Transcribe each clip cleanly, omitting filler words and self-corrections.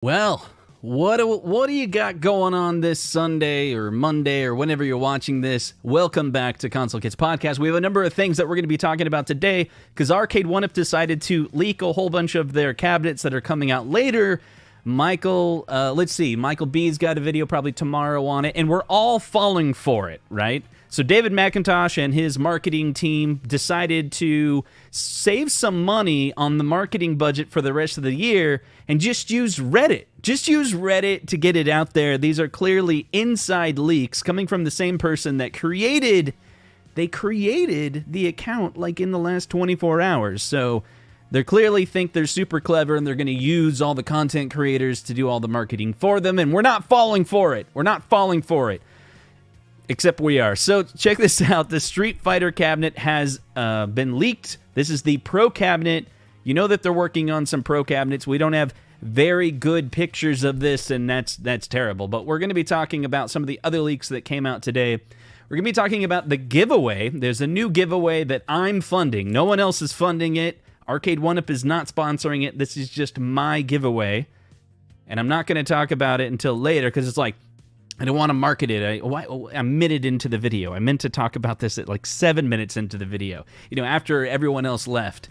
Well, what do you got going on this Sunday or Monday or whenever you're watching this? Welcome back to Console Kids Podcast. We have a number of things that we're going to be talking about today because Arcade1up decided to leak a whole bunch of their cabinets that are coming out later. Michael B's got a video probably tomorrow on it, and we're all falling for it, right? So David McIntosh and his marketing team decided to save some money on the marketing budget for the rest of the year and just use Reddit. Just use Reddit to get it out there. These are clearly inside leaks coming from the same person that created the account like in the last 24 hours. So they clearly think they're super clever and they're going to use all the content creators to do all the marketing for them, and we're not falling for it. We're not falling for it. Except we are. So check this out. The Street Fighter cabinet has been leaked. This is the Pro cabinet. You know that they're working on some Pro cabinets. We don't have very good pictures of this, and that's terrible. But we're going to be talking about some of the other leaks that came out today. We're going to be talking about the giveaway. There's a new giveaway that I'm funding. No one else is funding it. Arcade1up is not sponsoring it. This is just my giveaway. And I'm not going to talk about it until later because it's like, I don't want to market it. I'm a minute into the video. I meant to talk about this at like 7 minutes into the video. You know, after everyone else left.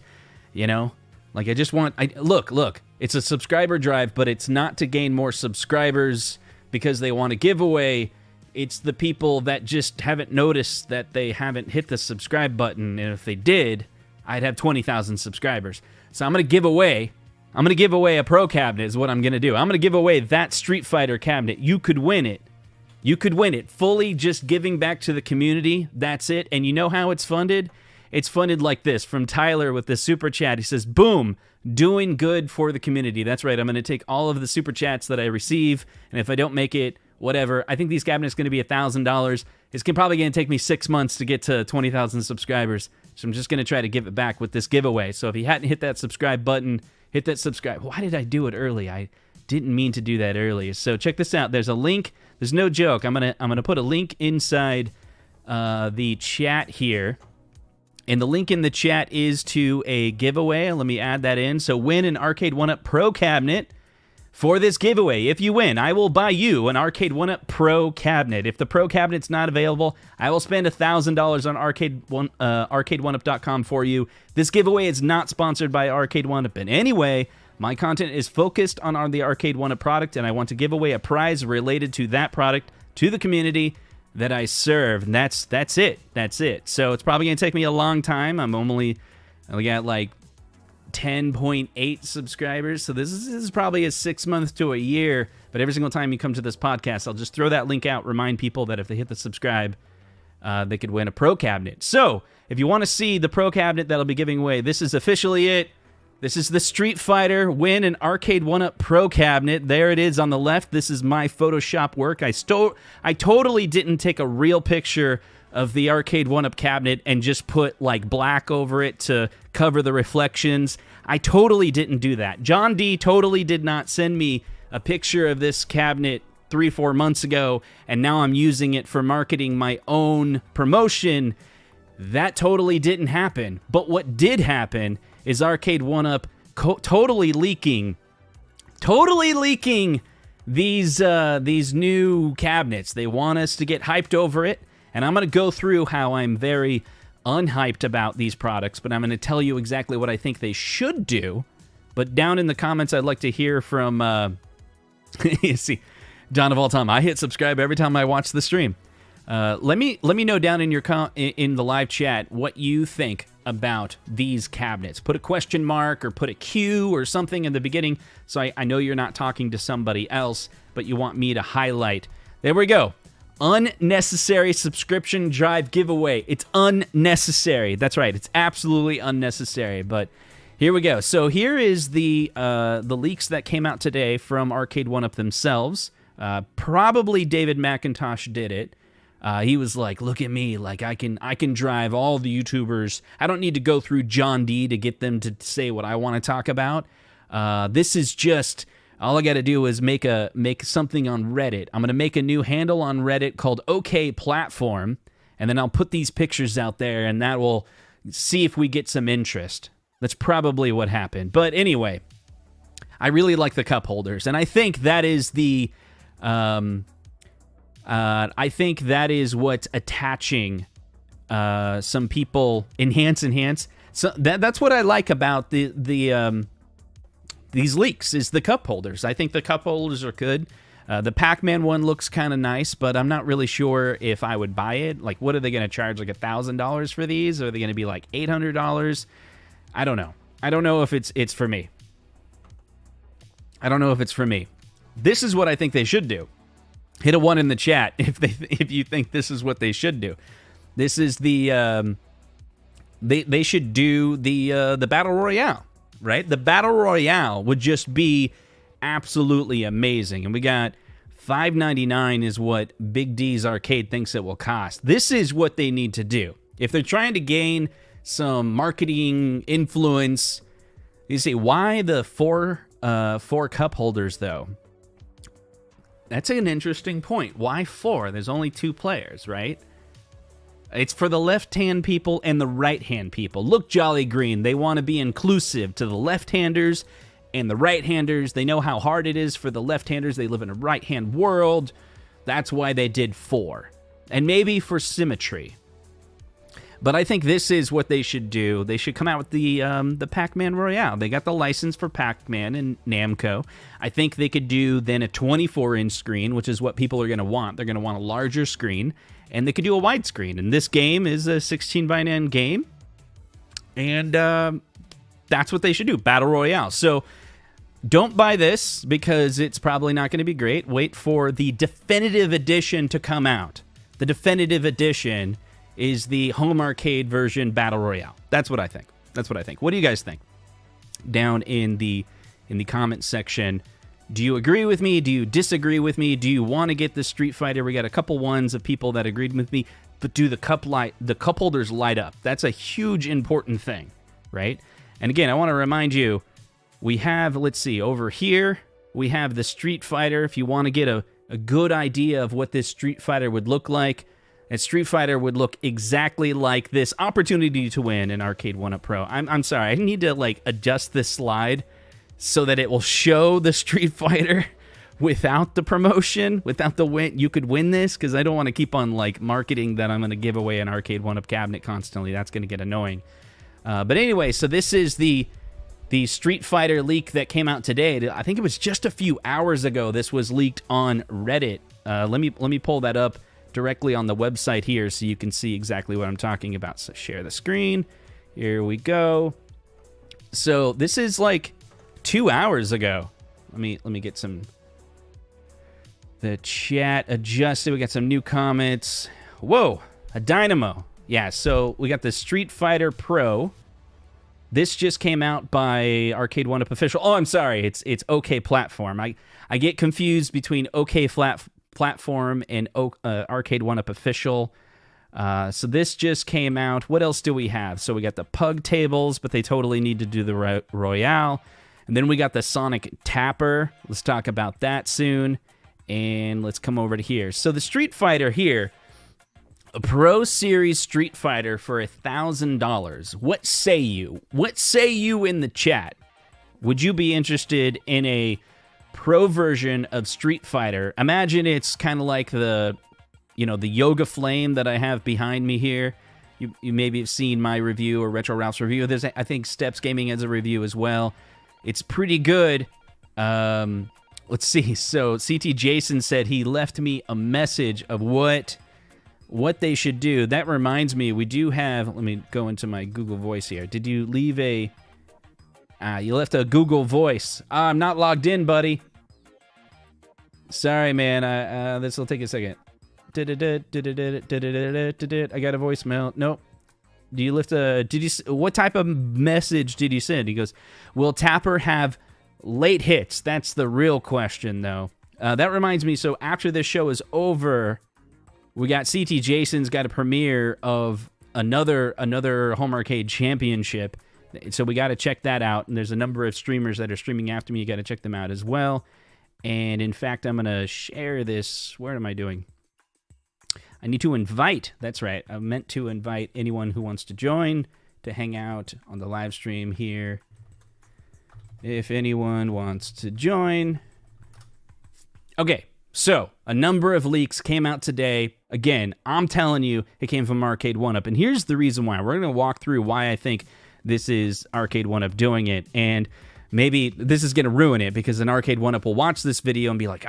You know? Like, I just want... Look. It's a subscriber drive, but it's not to gain more subscribers because they want a giveaway. It's the people that just haven't noticed that they haven't hit the subscribe button. And if they did, I'd have 20,000 subscribers. So I'm going to give away a Pro cabinet is what I'm going to do. I'm going to give away that Street Fighter cabinet. You could win it. You could win it. Fully just giving back to the community. That's it. And you know how it's funded? It's funded like this from Tyler with the super chat. He says, boom, doing good for the community. That's right. I'm going to take all of the super chats that I receive. And if I don't make it, whatever. I think these cabinets going to be $1,000. It's probably going to take me 6 months to get to 20,000 subscribers. So I'm just going to try to give it back with this giveaway. So if you hadn't hit that subscribe button, hit that subscribe. Why did I do it early? I didn't mean to do that early. So check this out. There's a link. There's no joke. I'm gonna put a link inside the chat here, and the link in the chat is to a giveaway. Let me add that in. So win an Arcade1up Pro cabinet. For this giveaway, if you win, I will buy you an Arcade1up Pro cabinet. If the Pro cabinet's not available, I will spend $1,000 on Arcade1up.com for you. This giveaway is not sponsored by Arcade1up in any way. My content is focused on the Arcade1up product, and I want to give away a prize related to that product to the community that I serve. And that's it. That's it. So it's probably going to take me a long time. I got like 10.8 subscribers, so this is probably a 6 months to a year. But every single time you come to this podcast, I'll just throw that link out, remind people that if they hit the subscribe, they could win a Pro cabinet. So if you want to see the Pro cabinet that I'll be giving away, this is officially it. This is the Street Fighter win an Arcade1up Pro cabinet. There it is on the left. This is my Photoshop work. I totally didn't take a real picture of the Arcade1up cabinet and just put like black over it to cover the reflections. I totally didn't do that. John D totally did not send me a picture of this cabinet 3-4 months ago, and now I'm using it for marketing my own promotion. That totally didn't happen. But what did happen is Arcade1up totally leaking these new cabinets. They want us to get hyped over it, and I'm going to go through how I'm very unhyped about these products, but I'm going to tell you exactly what I think they should do. But down in the comments, I'd like to hear from, you see, John of all time. I hit subscribe every time I watch the stream. Let me know down in in the live chat what you think about these cabinets. Put a question mark or put a Q or something in the beginning, so I know you're not talking to somebody else, but you want me to highlight. There we go. Unnecessary subscription drive giveaway. It's unnecessary. That's right. It's absolutely unnecessary. But here we go. So here is the leaks that came out today from Arcade1up themselves. Probably David McIntosh did it. He was like, look at me, like I can drive all the YouTubers. I don't need to go through John D to get them to say what I want to talk about. This is just, all I got to do is make something on Reddit. I'm going to make a new handle on Reddit called OK Platform, and then I'll put these pictures out there, and that will see if we get some interest. That's probably what happened. But anyway, I really like the cup holders, and I think that is the, I think that is what's attaching some people. Enhance. So that's what I like about these leaks is the cup holders. I think the cup holders are good. The Pac-Man one looks kind of nice, but I'm not really sure if I would buy it. Like, what are they going to charge, like $1,000 for these? Or are they going to be like $800? I don't know. I don't know if it's for me. I don't know if it's for me. This is what I think they should do. Hit a 1 in the chat if you think this is what they should do. This is the they should do the Battle Royale, right? The Battle Royale would just be absolutely amazing. And we got $5.99 is what Big D's Arcade thinks it will cost. This is what they need to do. If they're trying to gain some marketing influence, you see, why the four cup holders, though? That's an interesting point. Why 4? There's only 2 players, right? It's for the left-hand people and the right-hand people. Look, Jolly Green, they want to be inclusive to the left-handers and the right-handers. They know how hard it is for the left-handers. They live in a right-hand world. That's why they did 4. And maybe for symmetry. But I think this is what they should do. They should come out with the Pac-Man Royale. They got the license for Pac-Man and Namco. I think they could do then a 24-inch screen, which is what people are going to want. They're going to want a larger screen. And they could do a widescreen. And this game is a 16:9 game. And that's what they should do. Battle Royale. So don't buy this because it's probably not going to be great. Wait for the definitive edition to come out. The definitive edition is the home arcade version Battle Royale. That's what I think. That's what I think. What do you guys think? Down in the comment section. Do you agree with me? Do you disagree with me? Do you want to get the Street Fighter? We got a couple ones of people that agreed with me, but do the cup holders light up? That's a huge important thing, right? And again, I want to remind you, we have, let's see, over here, we have the Street Fighter. If you want to get a good idea of what this Street Fighter would look like, and Street Fighter would look exactly like this. Opportunity to win in Arcade1up Pro. I'm sorry, I need to like adjust this slide so that it will show the Street Fighter without the promotion, without the win. You could win this because I don't want to keep on like marketing that I'm going to give away an Arcade1up cabinet constantly. That's going to get annoying. But anyway, so this is the Street Fighter leak that came out today. I think it was just a few hours ago. This was leaked on Reddit. Let me pull that up directly on the website here so you can see exactly what I'm talking about. So share the screen. Here we go. So this is like 2 hours ago. Let me get the chat adjusted. We got some new comments. Whoa, a dynamo. Yeah, so we got the Street Fighter Pro. This just came out by Arcade1up Official. Oh, I'm sorry. It's OK Platform. I get confused between OK Platform and Arcade1up Official. So this just came out. What else do we have? So we got the Pug tables, but they totally need to do the Royale. And then we got the Sonic Tapper. Let's talk about that soon. And let's come over to here. So the Street Fighter here, a Pro Series Street Fighter for $1,000. What say you? What say you in the chat? Would you be interested in a Pro version of Street Fighter? Imagine it's kind of like the Yoga Flame that I have behind me here. You maybe have seen my review or Retro Ralph's review. There's, I think, Steps Gaming has a review as well. It's pretty good. Let's see. So CT Jason said he left me a message of what they should do. That reminds me, we do have, let me go into my Google Voice here. Did you leave a, you left a Google Voice. I'm not logged in, buddy. Sorry, man. This will take a second. I got a voicemail. Nope. Do you lift a, what type of message did you send? He goes, will Tapper have late hits? That's the real question, though. That reminds me, so after this show is over, we got CT Jason's got a premiere of another Home Arcade Championship. So we got to check that out. And there's a number of streamers that are streaming after me. You got to check them out as well. And in fact, I'm going to share this. Where am I doing? I need to invite. That's right. I meant to invite anyone who wants to join to hang out on the live stream here. if anyone wants to join. Okay, so a number of leaks came out today. Again, I'm telling you, it came from Arcade1up. And here's the reason why. We're going to walk through why I think this is Arcade1up doing it. And maybe this is going to ruin it because an Arcade1up will watch this video and be like,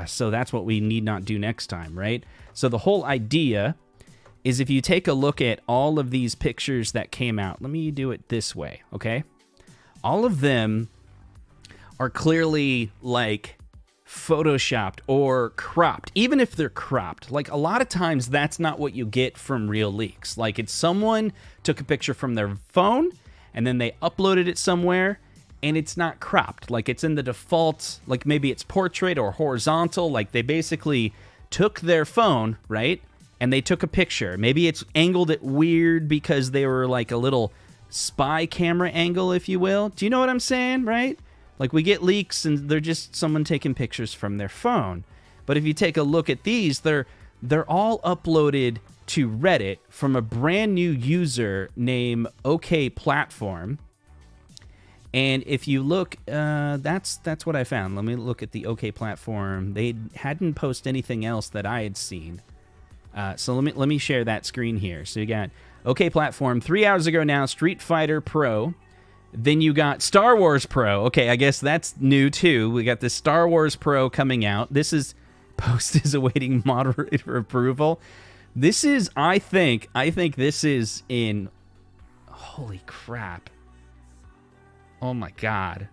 so that's what we need not do next time, right? So the whole idea is if you take a look at all of these pictures that came out, let me do it this way, okay? All of them are clearly like photoshopped or cropped, even if they're cropped. Like a lot of times that's not what you get from real leaks. Like it's someone took a picture from their phone and then they uploaded it somewhere and it's not cropped. Like it's in the default, like maybe it's portrait or horizontal. Like they basically took their phone, right? And they took a picture. Maybe it's angled it weird because they were like a little spy camera angle, if you will. Do you know what I'm saying, right? Like we get leaks and they're just someone taking pictures from their phone. But if you take a look at these, they're all uploaded to Reddit from a brand new user named OK Platform. And if you look, that's what I found. Let me look at the OK Platform. They hadn't posted anything else that I had seen. So let me share that screen here. So you got OK Platform 3 hours ago now, Street Fighter Pro. Then you got Star Wars Pro. Okay, I guess that's new too. We got this Star Wars Pro coming out. This is post is awaiting moderator approval. This is, I think this is in, holy crap. Oh my God.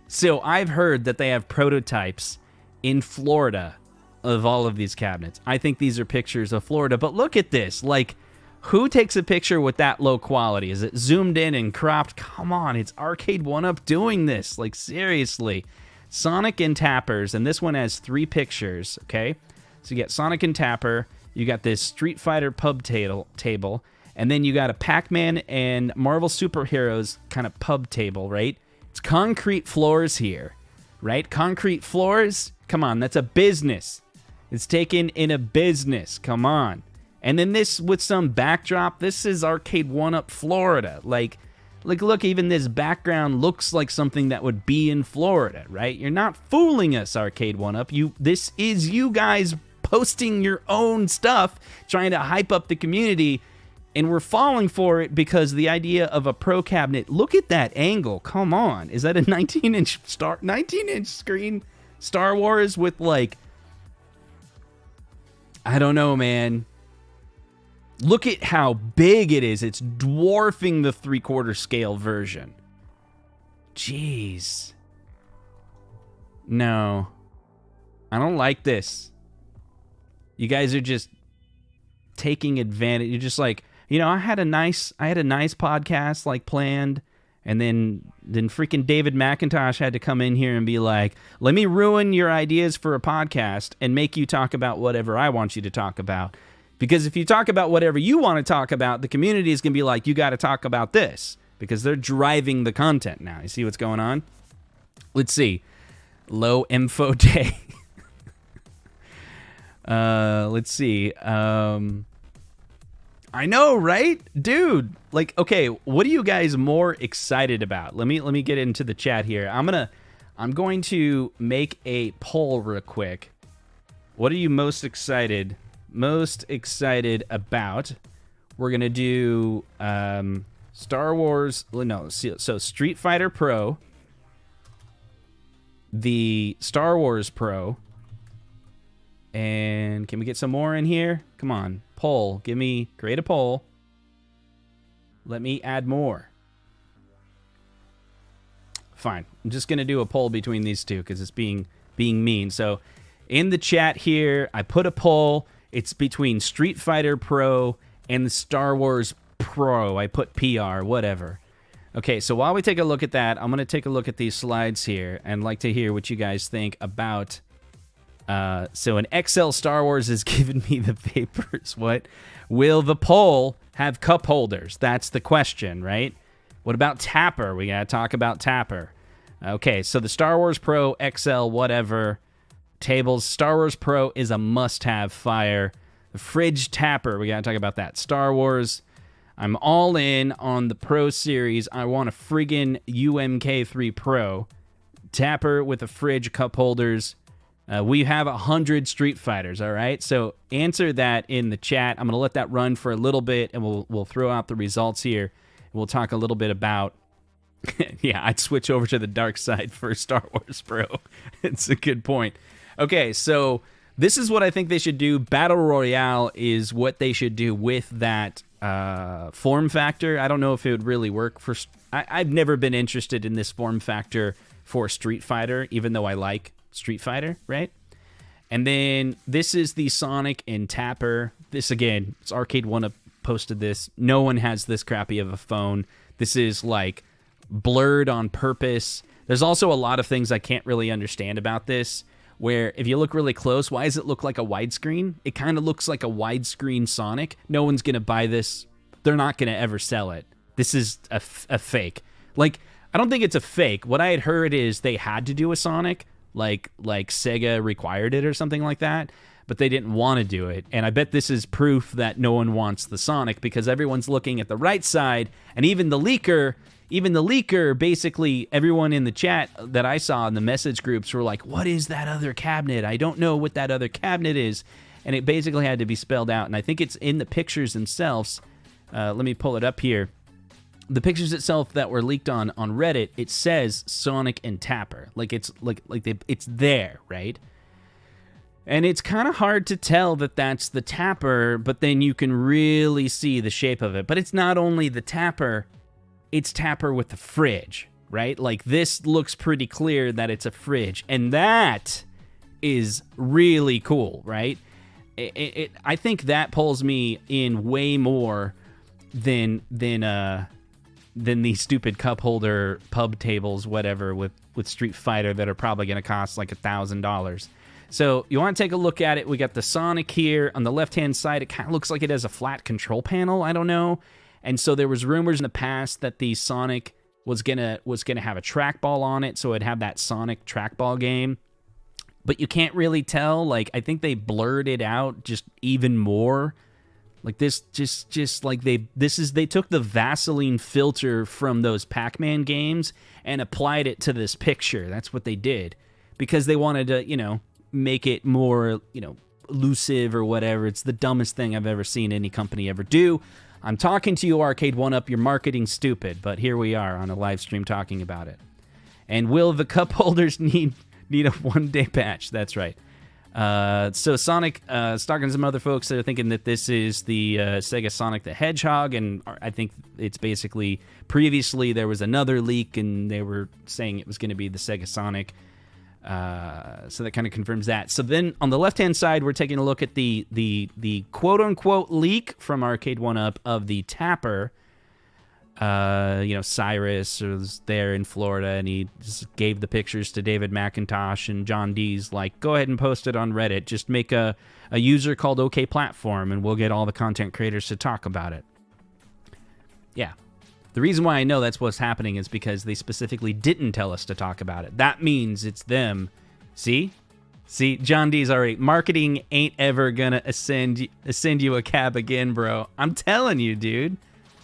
So I've heard that they have prototypes in Florida of all of these cabinets. I think these are pictures of Florida, but look at this. Like, who takes a picture with that low quality? Is it zoomed in and cropped? Come on, it's Arcade1up doing this. Like, seriously. Sonic and Tappers, and this one has 3 pictures, okay? So you got Sonic and Tapper, you got this Street Fighter pub table, and then you got a Pac-Man and Marvel Superheroes kind of pub table, right? It's concrete floors here, right? Concrete floors? Come on, that's a business. It's taken in a business. Come on. And then this with some backdrop. This is Arcade1up Florida. Like, look, even this background looks like something that would be in Florida, right? You're not fooling us, Arcade1up. This is you guys posting your own stuff, trying to hype up the community, and we're falling for it because the idea of a pro cabinet. Look at that angle. Come on. Is that a 19-inch screen Star Wars with like, I don't know, man. Look at how big it is. It's dwarfing the 3/4 scale version. Jeez. No. I don't like this. You guys are just taking advantage. You're just like, I had a nice podcast like planned, and then freaking David McIntosh had to come in here and be like, let me ruin your ideas for a podcast and make you talk about whatever I want you to talk about. Because if you talk about whatever you want to talk about, the community is going to be like, you got to talk about this. Because they're driving the content now. You see what's going on? Let's see. Low info day. Let's see. I know, right? Dude, like, okay, what are you guys more excited about? Let me get into the chat here. I'm going to make a poll real quick. What are you most excited about? We're gonna do Star Wars. No, so Street Fighter Pro, the Star Wars Pro, and can we get some more in here? Come on, poll. Create a poll. Let me add more. Fine. I'm just gonna do a poll between these two because it's being mean. So in the chat here, I put a poll. It's between Street Fighter Pro and the Star Wars Pro. I put PR, whatever. Okay, so while we take a look at that, I'm going to take a look at these slides here and like to hear what you guys think about. So an XL Star Wars has given me the papers. What? Will the poll have cup holders? That's the question, right? What about Tapper? We got to talk about Tapper. Okay, so the Star Wars Pro, XL, whatever. Tables, Star Wars Pro is a must-have. Fire. The fridge Tapper, we gotta talk about that. Star Wars. I'm all in on the Pro Series. I want a friggin' UMK3 Pro. Tapper with a fridge, cup holders. We have 100 Street Fighters, all right? So answer that in the chat. I'm going to let that run for a little bit, and we'll throw out the results here. We'll talk a little bit about... yeah, I'd switch over to the dark side for Star Wars Pro. It's a good point. Okay, so this is what I think they should do. Battle Royale is what they should do with that form factor. I don't know if it would really work for... I've never been interested in this form factor for Street Fighter, even though I like Street Fighter, right? And then this is the Sonic and Tapper. This, again, it's Arcade1up posted this. No one has this crappy of a phone. This is, like, blurred on purpose. There's also a lot of things I can't really understand about this, where if you look really close, why does it look like a widescreen? It kind of looks like a widescreen Sonic. No one's going to buy this. They're not going to ever sell it. This is a fake. Like, I don't think it's a fake. What I had heard is they had to do a Sonic, like Sega required it or something like that, but they didn't want to do it. And I bet this is proof that no one wants the Sonic, because everyone's looking at the right side, and even the leaker, basically everyone in the chat that I saw in the message groups were like, what is that other cabinet? I don't know what that other cabinet is. And it basically had to be spelled out. And I think it's in the pictures themselves. Let me pull it up here. The pictures itself that were leaked on Reddit, it says Sonic and Tapper. Like it's it's there, right? And it's kind of hard to tell that that's the Tapper, but then you can really see the shape of it. But it's not only the Tapper, it's Tapper with the fridge, right? Like, this looks pretty clear that it's a fridge, and that is really cool, right? I think that pulls me in way more than these stupid cup holder pub tables, whatever, with Street Fighter that are probably going to cost like $1,000. So you want to take a look at it. We got the Sonic here on the left-hand side. It kind of looks like it has a flat control panel. I don't know. And so there was rumors in the past that the Sonic was gonna have a trackball on it, so it'd have that Sonic trackball game. But you can't really tell. Like, I think they blurred it out just even more. Like, this just like they took the Vaseline filter from those Pac-Man games and applied it to this picture. That's what they did, because they wanted to, make it more, elusive or whatever. It's the dumbest thing I've ever seen any company ever do. I'm talking to you, Arcade1up. Your marketing's stupid, but here we are on a live stream talking about it. And will the cup holders need a one-day patch? That's right. So Sonic, stalking some other folks that are thinking that this is the Sega Sonic the Hedgehog, and I think it's basically, previously there was another leak, and they were saying it was going to be the Sega Sonic. So that kind of confirms that. So then on the left-hand side, we're taking a look at the quote-unquote leak from Arcade1up of the Tapper. Cyrus was there in Florida, and he just gave the pictures to David McIntosh, and John D's like, go ahead and post it on Reddit. Just make a user called OK Platform, and we'll get all the content creators to talk about it. Yeah. The reason why I know that's what's happening is because they specifically didn't tell us to talk about it. That means it's them. See, John D's already. Marketing ain't ever gonna send you a cab again, bro. I'm telling you, dude.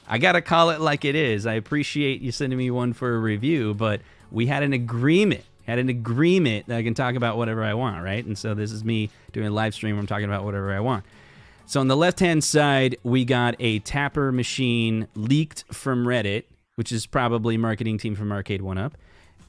I gotta call it like it is. I appreciate you sending me one for a review, but we had an agreement. That I can talk about whatever I want, right? And so this is me doing a live stream where I'm talking about whatever I want. So on the left-hand side, we got a Tapper machine leaked from Reddit, which is probably marketing team from Arcade1up.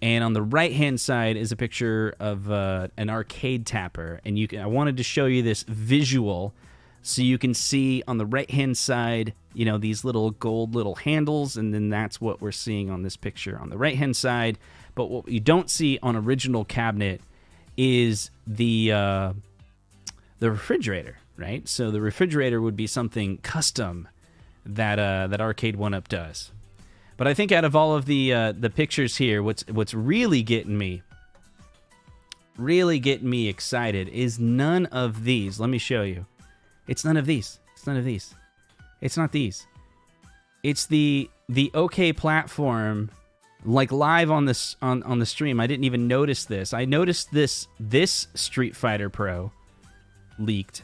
And on the right-hand side is a picture of an arcade Tapper. And I wanted to show you this visual so you can see on the right-hand side, these little gold little handles, and then that's what we're seeing on this picture on the right-hand side. But what you don't see on original cabinet is the refrigerator. Right, so the refrigerator would be something custom that Arcade1up does. But I think out of all of the pictures here, what's really getting me excited is none of these. Let me show you. It's none of these. It's none of these. It's not these. It's the OK Platform, like live on this on the stream. I didn't even notice this. I noticed this Street Fighter Pro leaked.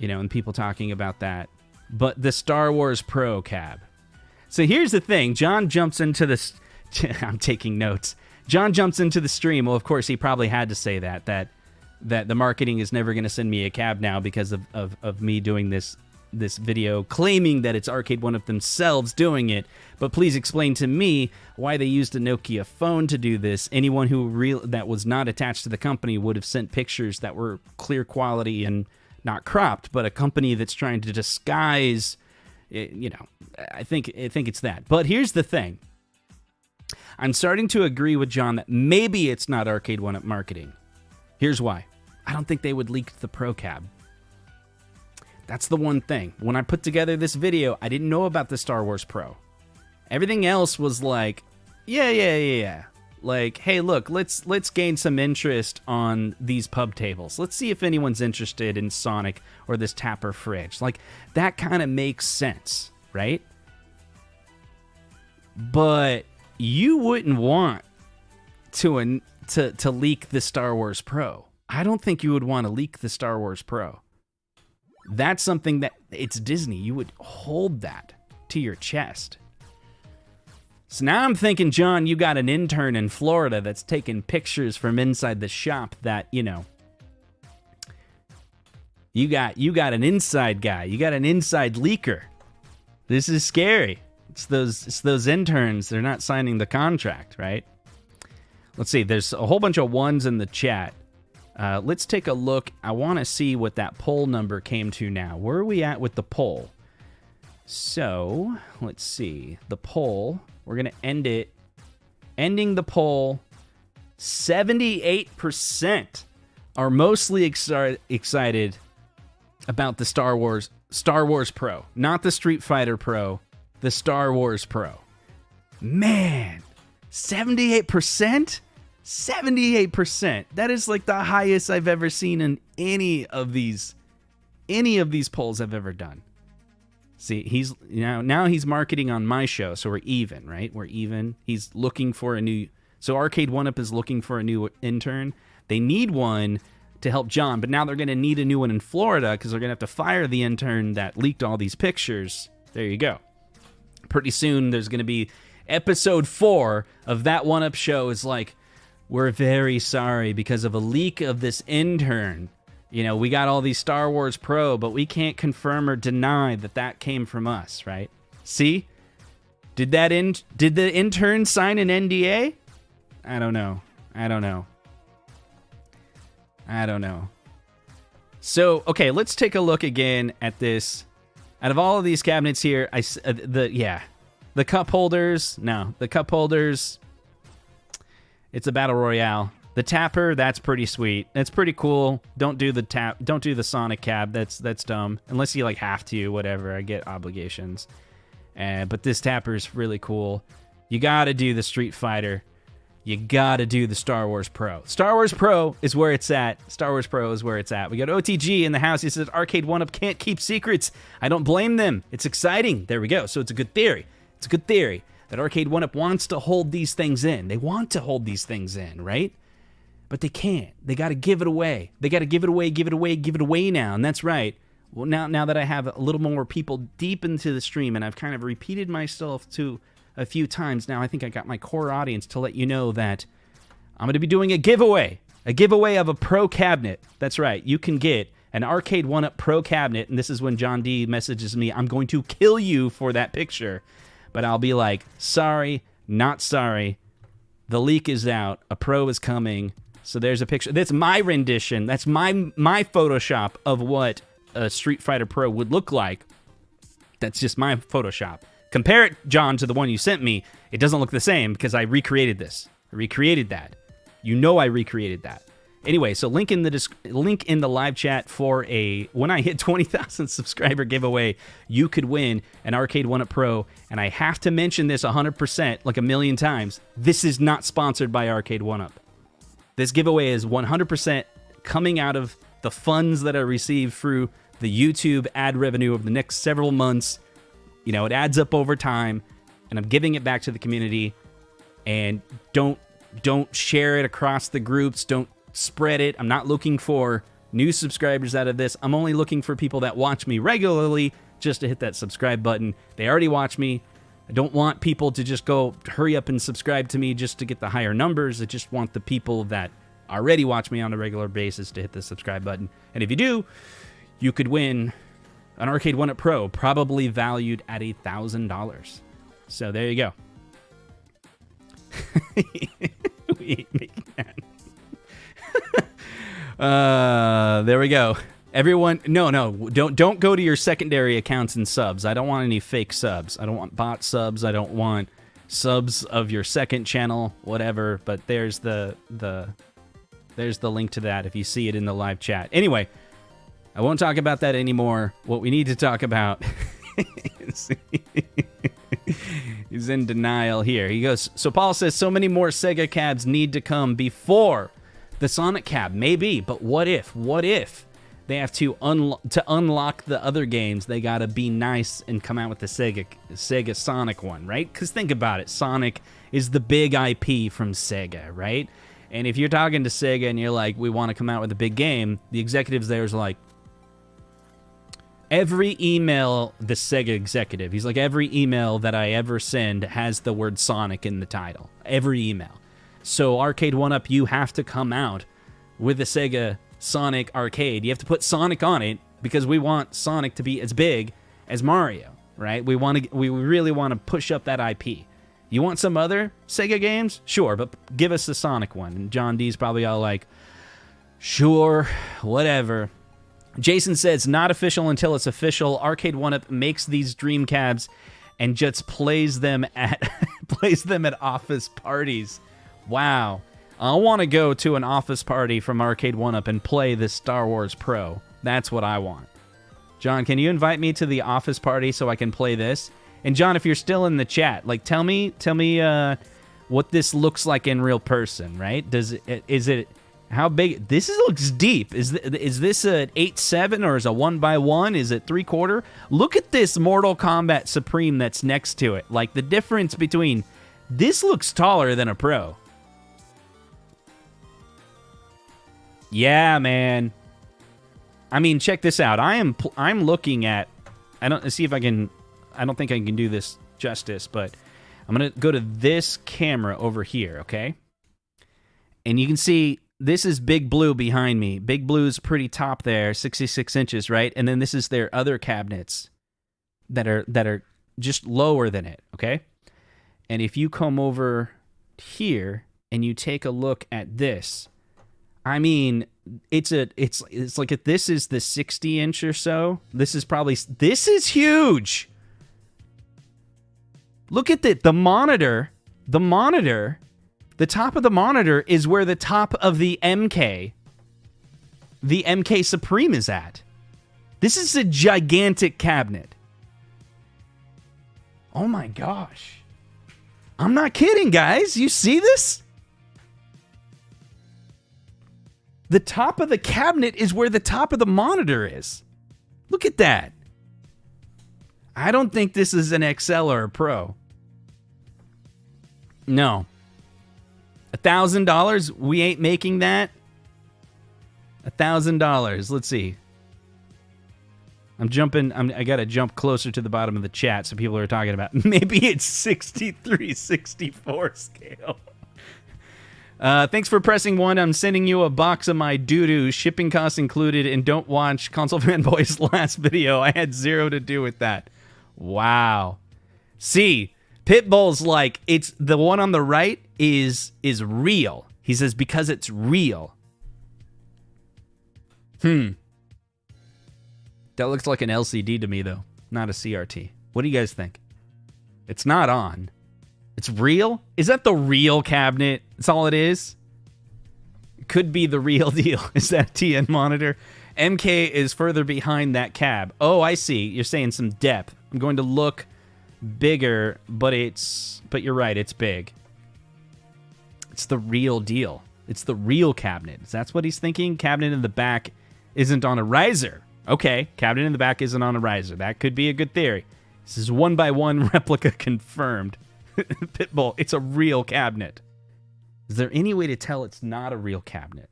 And people talking about that. but the Star Wars Pro cab. So here's the thing. John jumps into this. I'm taking notes. John jumps into the stream. Well, of course, he probably had to say that the marketing is never going to send me a cab now because of me doing this video, claiming that it's Arcade1up themselves doing it. But please explain to me why they used a Nokia phone to do this. Anyone that was not attached to the company would have sent pictures that were clear quality and not cropped. But a company that's trying to disguise, I think it's that. But here's the thing. I'm starting to agree with John that maybe it's not Arcade1up marketing. Here's why. I don't think they would leak the Pro Cab. That's the one thing. When I put together this video, I didn't know about the Star Wars Pro. Everything else was like, yeah. Like, hey, look, let's gain some interest on these pub tables. Let's see if anyone's interested in Sonic or this Tapper fridge. Like, that kind of makes sense, right? But you wouldn't want to leak the Star Wars Pro. I don't think you would want to leak the Star Wars Pro. That's something that, it's Disney. You would hold that to your chest. So now I'm thinking, John, you got an intern in Florida that's taking pictures from inside the shop that, you got an inside guy. You got an inside leaker. This is scary. It's those interns. They're not signing the contract, right? Let's see. There's a whole bunch of ones in the chat. Let's take a look. I want to see what that poll number came to now. Where are we at with the poll? So, let's see. The poll, we're going to end it. Ending the poll, 78% are mostly excited about the Star Wars Pro. Not the Street Fighter Pro, the Star Wars Pro. Man, 78%? 78%. That is like the highest I've ever seen in any of these polls I've ever done. See, he's now he's marketing on my show, so we're even, right? We're even. He's looking for a new. So Arcade1up is looking for a new intern. They need one to help John, but now they're going to need a new one in Florida because they're going to have to fire the intern that leaked all these pictures. There you go. Pretty soon there's going to be episode 4 of that 1UP show is like, we're very sorry because of a leak of this intern. We got all these Star Wars Pro, but we can't confirm or deny that came from us, right? See? Did the intern sign an NDA? I don't know. So, okay, let's take a look again at this. Out of all of these cabinets here, the cup holders, it's a battle royale. The Tapper, that's pretty sweet. That's pretty cool. Don't do the Sonic cab. That's dumb. Unless you have to, whatever. I get obligations. But this Tapper is really cool. You gotta do the Street Fighter. You gotta do the Star Wars Pro. Star Wars Pro is where it's at. We got OTG in the house. He says, Arcade1up can't keep secrets. I don't blame them. It's exciting. There we go. So it's a good theory. That Arcade1up wants to hold these things in. They want to hold these things in, right? But they can't. They got to give it away. Give it away now. And that's right. Well, now that I have a little more people deep into the stream, and I've kind of repeated myself to a few times now, I think I got my core audience to let you know that I'm going to be doing a giveaway of a Pro cabinet. That's right. You can get an Arcade1up Pro cabinet, and this is when John D messages me, I'm going to kill you for that picture. But I'll be like, sorry, not sorry. The leak is out. A Pro is coming. So there's a picture. That's my rendition. That's my Photoshop of what a Street Fighter Pro would look like. That's just my Photoshop. Compare it, John, to the one you sent me. It doesn't look the same because I recreated this. I recreated that. I recreated that. Anyway, so link in the live chat for when I hit 20,000 subscriber giveaway, you could win an Arcade1up Pro. And I have to mention this 100%, like a million times. This is not sponsored by Arcade1up. This giveaway is 100% coming out of the funds that I receive through the YouTube ad revenue of the next several months. It adds up over time, and I'm giving it back to the community. And don't share it across the groups. Don't spread it. I'm not looking for new subscribers out of this. I'm only looking for people that watch me regularly just to hit that subscribe button. They already watch me. I don't want people to just go hurry up and subscribe to me just to get the higher numbers. I just want the people that already watch me on a regular basis to hit the subscribe button. And if you do, you could win an Arcade1up Pro, probably valued at $1,000. So there you go. We ain't making that. There we go. Everyone, no, don't go to your secondary accounts and subs. I don't want any fake subs. I don't want bot subs. I don't want subs of your second channel, whatever. But there's the link to that if you see it in the live chat. Anyway, I won't talk about that anymore. What we need to talk about is in denial here. He goes, so Paul says so many more Sega cabs need to come before the Sonic cab. Maybe, but what if? What if they have to unlock the other games? They gotta be nice and come out with the Sega Sonic one, right? Because think about it. Sonic is the big IP from Sega, right? And if you're talking to Sega and you're like, we want to come out with a big game, the executives there is like, every email, the Sega executive, he's like, every email that I ever send has the word Sonic in the title. Every email. So Arcade1up, you have to come out with a Sega Sonic arcade. You have to put Sonic on it because we want Sonic to be as big as Mario, right? We really want to push up that IP. You want some other Sega games? Sure, but give us the Sonic one. And John D's probably all like, sure, whatever. Jason says, not official until it's official. Arcade1up makes these dream cabs and just plays them at office parties. Wow. I want to go to an office party from Arcade1up and play this Star Wars Pro. That's what I want. John, can you invite me to the office party so I can play this? And John, if you're still in the chat, like tell me what this looks like in real person, right? Is it how big? This looks deep. Is this an 8/7 or is it a 1x1? Is it 3/4? Look at this Mortal Kombat Supreme that's next to it. Like the difference between this looks taller than a Pro. Yeah, man. I mean, check this out. I'm looking at. I don't think I can do this justice, but I'm gonna go to this camera over here, okay? And you can see this is Big Blue behind me. Big Blue's pretty top there, 66 inches, right? And then this is their other cabinets that are just lower than it, okay? And if you come over here and you take a look at this, I mean, it's like if this is the 60-inch or so, this is huge. Look at the monitor. The top of the monitor is where the top of the MK Supreme is at. This is a gigantic cabinet. Oh my gosh. I'm not kidding, guys. You see this? The top of the cabinet is where the top of the monitor is. Look at that. I don't think this is an XL or a Pro. No. $1,000? We ain't making that? $1,000. Let's see. I gotta jump closer to the bottom of the chat so people are talking about. Maybe it's 63, 64 scale. Thanks for pressing 1. I'm sending you a box of my doo-doo, shipping costs included, and don't watch Console Fanboy's last video. I had 0 to do with that. Wow. See, Pitbull's like, it's the one on the right is real. He says because it's real. That looks like an LCD to me, though, not a CRT. What do you guys think? It's not on. It's real? Is that the real cabinet? That's all it is? It could be the real deal. Is that TN monitor? MK is further behind that cab. Oh, I see. You're saying some depth. I'm going to look bigger, but you're right, it's big. It's the real deal. It's the real cabinet. That's what he's thinking? Cabinet in the back isn't on a riser. Okay, cabinet in the back isn't on a riser. That could be a good theory. This is 1x1 replica confirmed. Pitbull, it's a real cabinet. Is there any way to tell it's not a real cabinet?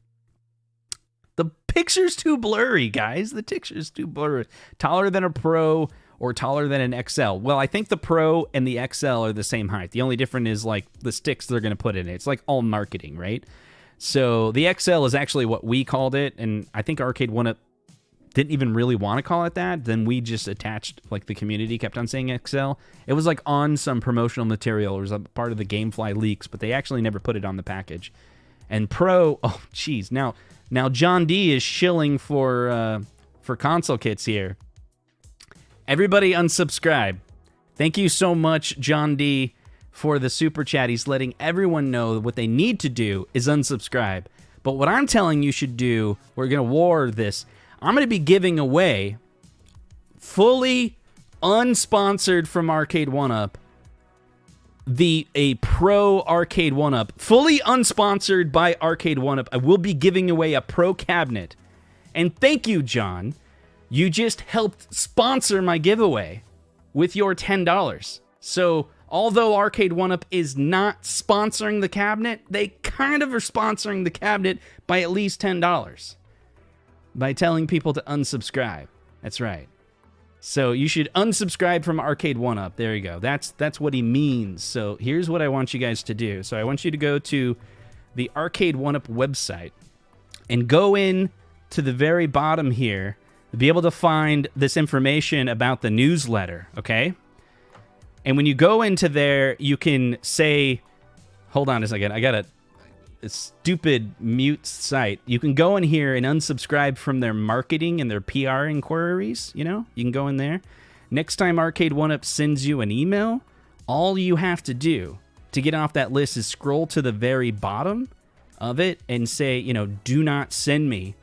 The picture's too blurry, guys. The picture's too blurry. Taller than a Pro, or taller than an XL. Well, I think the Pro and the XL are the same height. The only difference is like the sticks they're going to put in it. It's like all marketing, right? So the XL is actually what we called it, and I think Arcade1up didn't even really want to call it that. Then we just attached, like the community kept on saying XL. It was like on some promotional material. It was a part of the GameFly leaks, but they actually never put it on the package. And Pro, oh geez, now John D is shilling for console kits here. Everybody unsubscribe. Thank you so much, John D, for the super chat. He's letting everyone know what they need to do is unsubscribe. But what I'm telling you should do, we're going to war this. I'm going to be giving away, fully unsponsored from Arcade1up, a Pro Arcade1up, fully unsponsored by Arcade1up. I will be giving away a Pro cabinet. And thank you, John. You just helped sponsor my giveaway with your $10. So, although Arcade1up is not sponsoring the cabinet, they kind of are sponsoring the cabinet by at least $10. By telling people to unsubscribe. That's right. So you should unsubscribe from Arcade1up. There you go. That's what he means. So here's what I want you guys to do. So I want you to go to the Arcade1up website and go in to the very bottom here to be able to find this information about the newsletter, okay? And when you go into there, you can say, hold on a second, I got a stupid mute site. You can go in here and unsubscribe from their marketing and their PR inquiries, you know? You can go in there. Next time Arcade1up sends you an email, all you have to do to get off that list is scroll to the very bottom of it and say, you know, do not send me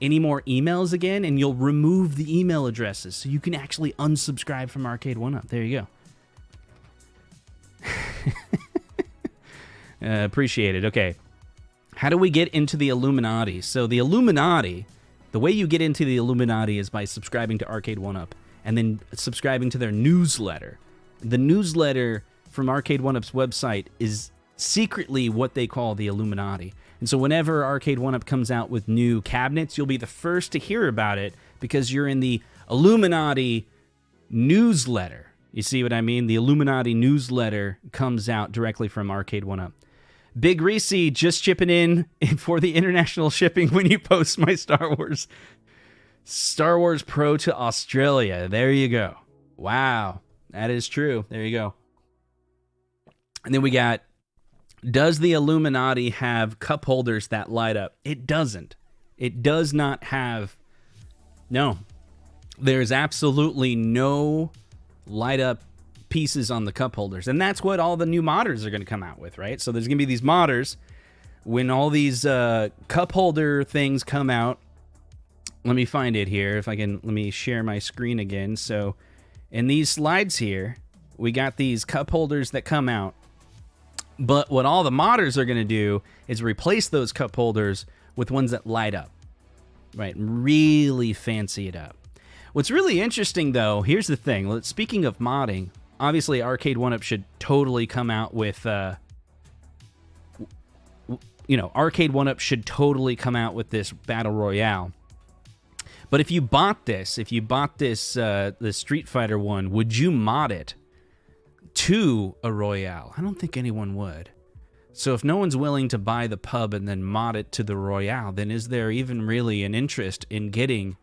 any more emails again, and you'll remove the email addresses so you can actually unsubscribe from Arcade1up. There you go. Appreciate it. Okay. How do we get into the Illuminati? So the Illuminati, the way you get into the Illuminati is by subscribing to Arcade1up and then subscribing to their newsletter. The newsletter from Arcade1up's website is secretly what they call the Illuminati. And so whenever Arcade1up comes out with new cabinets, you'll be the first to hear about it because you're in the Illuminati newsletter. You see what I mean? The Illuminati newsletter comes out directly from Arcade1up. Big Reese just chipping in for the international shipping when you post my Star Wars Pro to Australia. There you go. Wow. That is true. There you go. And then we got, does the Illuminati have cup holders that light up? It doesn't. It does not have. No. There's absolutely no light up pieces on the cup holders, and that's what all the new modders are going to come out with, right? So there's going to be these modders when all these cup holder things come out. Let me find it here if I can. Let me share my screen again. So in these slides here, we got these cup holders that come out, but what all the modders are going to do is replace those cup holders with ones that light up, right? Really fancy it up. What's really interesting, though, here's the thing. Speaking of modding, obviously, Arcade1up should totally come out with, Arcade1up should totally come out with this Battle Royale. But if you bought this, the Street Fighter one, would you mod it to a Royale? I don't think anyone would. So if no one's willing to buy the pub and then mod it to the Royale, then is there even really an interest in getting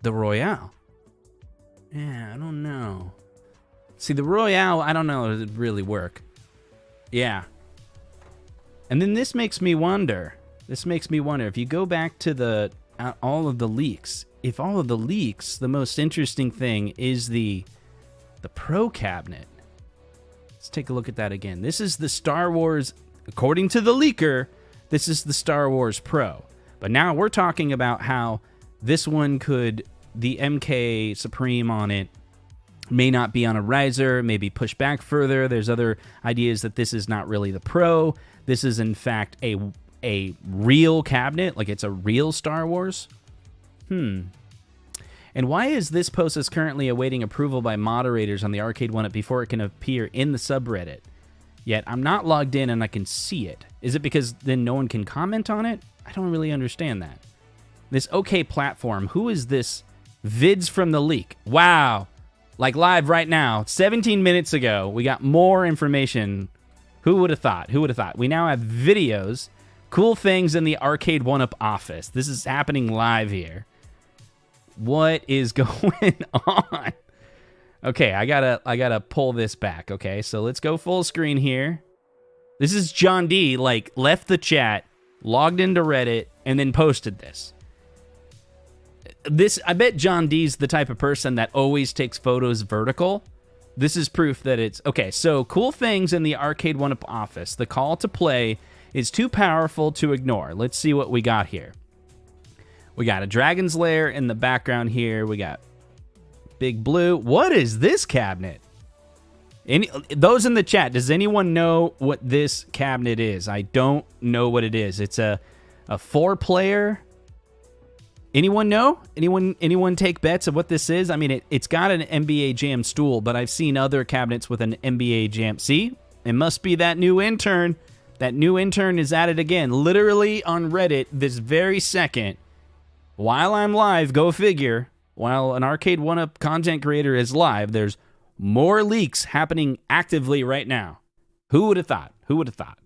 the Royale? Yeah, I don't know. See, the Royale, I don't know if it would really work. Yeah. And then this makes me wonder. If you go back to all of the leaks, if all of the leaks, the most interesting thing is the Pro cabinet. Let's take a look at that again. This is the Star Wars, according to the leaker, this is the Star Wars Pro. But now we're talking about how this one the MK Supreme on it may not be on a riser, maybe pushed back further. There's other ideas that this is not really the Pro. This is, in fact, a real cabinet, like it's a real Star Wars. And why is this post is currently awaiting approval by moderators on the Arcade1up before it can appear in the subreddit? Yet I'm not logged in and I can see it. Is it because then no one can comment on it? I don't really understand that. This OK platform, who is this? Vids from the leak. Wow. Like live right now, 17 minutes ago, we got more information. Who would have thought? Who would have thought? We now have videos, cool things in the Arcade1up office. This is happening live here. What is going on? Okay, I gotta pull this back. Okay, so let's go full screen here. This is John D. Like left the chat, logged into Reddit, and then posted this. I bet John D's the type of person that always takes photos vertical. This is proof that it's okay. So cool things in the Arcade1up office. The call to play is too powerful to ignore. Let's see what we got here. We got a Dragon's Lair in the background here. We got Big Blue. What is this cabinet? Those in the chat, does anyone know what this cabinet is? I don't know what it is. It's a 4-player. Anyone know? Anyone take bets of what this is? I mean, it's got an NBA Jam stool, but I've seen other cabinets with an NBA Jam. See? It must be that new intern. That new intern is at it again. Literally on Reddit this very second. While I'm live, go figure, while an Arcade1up content creator is live, there's more leaks happening actively right now. Who would have thought? Who would have thought?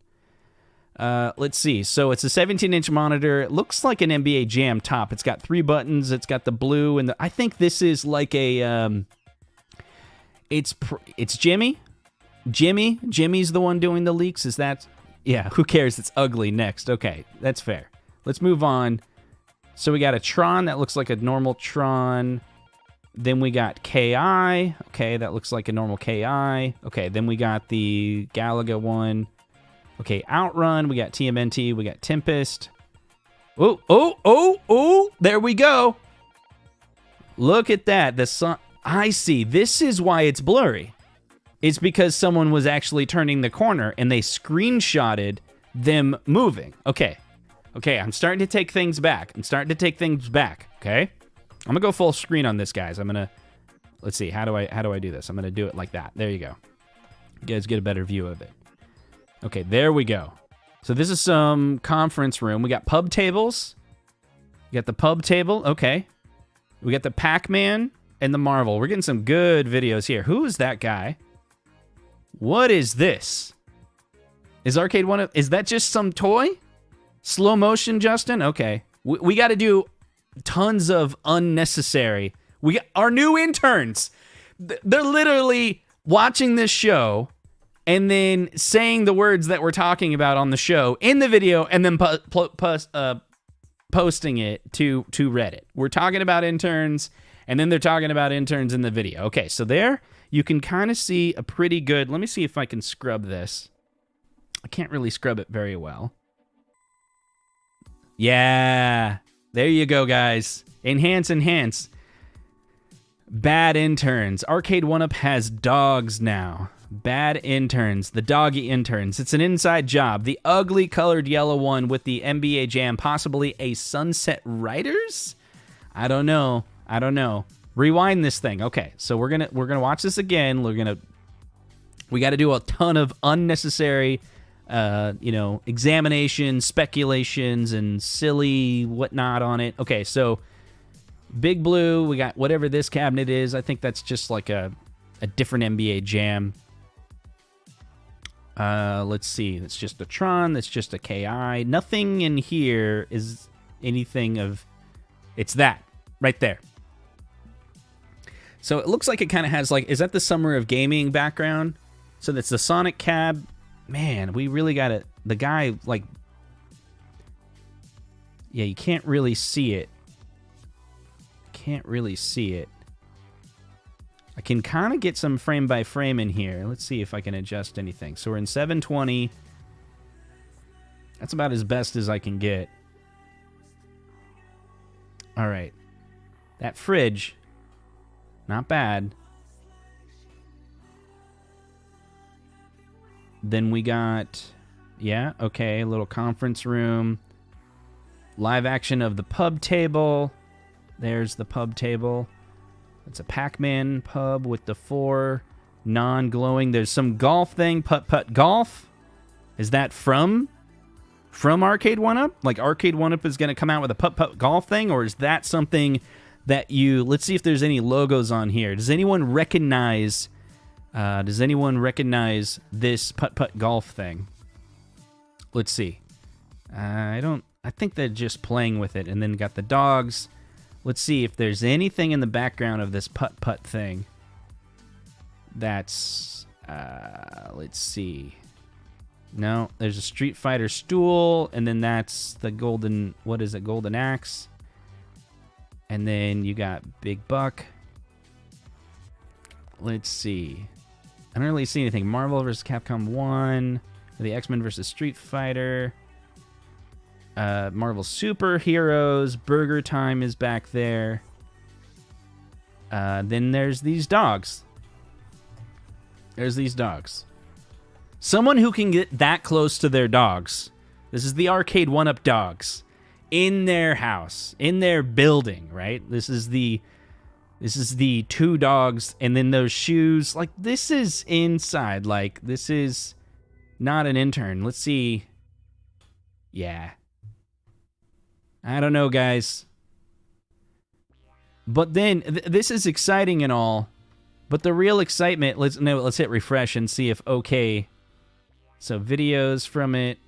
Let's see. So it's a 17-inch monitor. It looks like an NBA Jam top. It's got 3 buttons. It's got the blue and I think this is like a it's Jimmy. Jimmy's the one doing the leaks. Is that? Yeah, who cares? It's ugly. Next. Okay, that's fair. Let's move on. So we got a Tron that looks like a normal Tron. Then we got KI. Okay, that looks like a normal KI. Okay, then we got the Galaga one. Okay, Outrun. We got TMNT. We got Tempest. Oh, there we go. Look at that. The sun. I see. This is why it's blurry. It's because someone was actually turning the corner and they screenshotted them moving. Okay, I'm starting to take things back. Okay? I'm gonna go full screen on this, guys. Let's see, how do I do this? I'm gonna do it like that. There you go. You guys get a better view of it. Okay, there we go. So this is some conference room. We got pub tables. We got the pub table. Okay. We got the Pac-Man and the Marvel. We're getting some good videos here. Who is that guy? What is this? Is Arcade1up? Is that just some toy? Slow motion, Justin? Okay. We got to do tons of unnecessary. We got our new interns. They're literally watching this show and then saying the words that we're talking about on the show in the video and then posting it to Reddit. We're talking about interns and then they're talking about interns in the video. Okay, so there you can kind of see a pretty good... Let me see if I can scrub this. I can't really scrub it very well. Yeah, there you go, guys. Enhance. Bad interns. Arcade1up has dogs now. Bad interns. The doggy interns. It's an inside job. The ugly colored yellow one with the NBA Jam. Possibly a Sunset Riders? I don't know. Rewind this thing. Okay, so we're gonna watch this again. We got to do a ton of unnecessary, examinations, speculations, and silly whatnot on it. Okay, so Big Blue. We got whatever this cabinet is. I think that's just like a different NBA Jam. Let's see. That's just a Tron. That's just a KI. Nothing in here is anything of... It's that right there. So it looks like it kind of has like... Is that the Summer of Gaming background? So that's the Sonic cab. Man, we really got it. The guy, like... Yeah, you can't really see it. I can kind of get some frame by frame in here. Let's see if I can adjust anything. So we're in 720. That's about as best as I can get. All right. That fridge, not bad. Then we got, yeah, okay, a little conference room. Live action of the pub table. There's the pub table. It's a Pac-Man pub with the 4 non-glowing. There's some golf thing, putt-putt golf. Is that from Arcade1up? Like Arcade1up is going to come out with a putt-putt golf thing? Or is that something that you... Let's see if there's any logos on here. Does anyone recognize... this putt-putt golf thing? Let's see. I think they're just playing with it, and then got the dogs. Let's see if there's anything in the background of this putt-putt thing. That's... let's see. No, there's a Street Fighter stool, and then that's the golden... What is it? Golden axe. And then you got Big Buck. Let's see. I don't really see anything. Marvel vs. Capcom 1. The X-Men vs. Street Fighter. Marvel Superheroes. Burger Time is back there. Then there's these dogs. There's these dogs. Someone who can get that close to their dogs. This is the Arcade1up dogs. In their house. In their building, right? This is the 2 dogs, and then those shoes. Like, this is inside. Like, this is not an intern. Let's see. Yeah. I don't know, guys. But then, this is exciting and all. But the real excitement, let's hit refresh and see if okay. So, videos from it.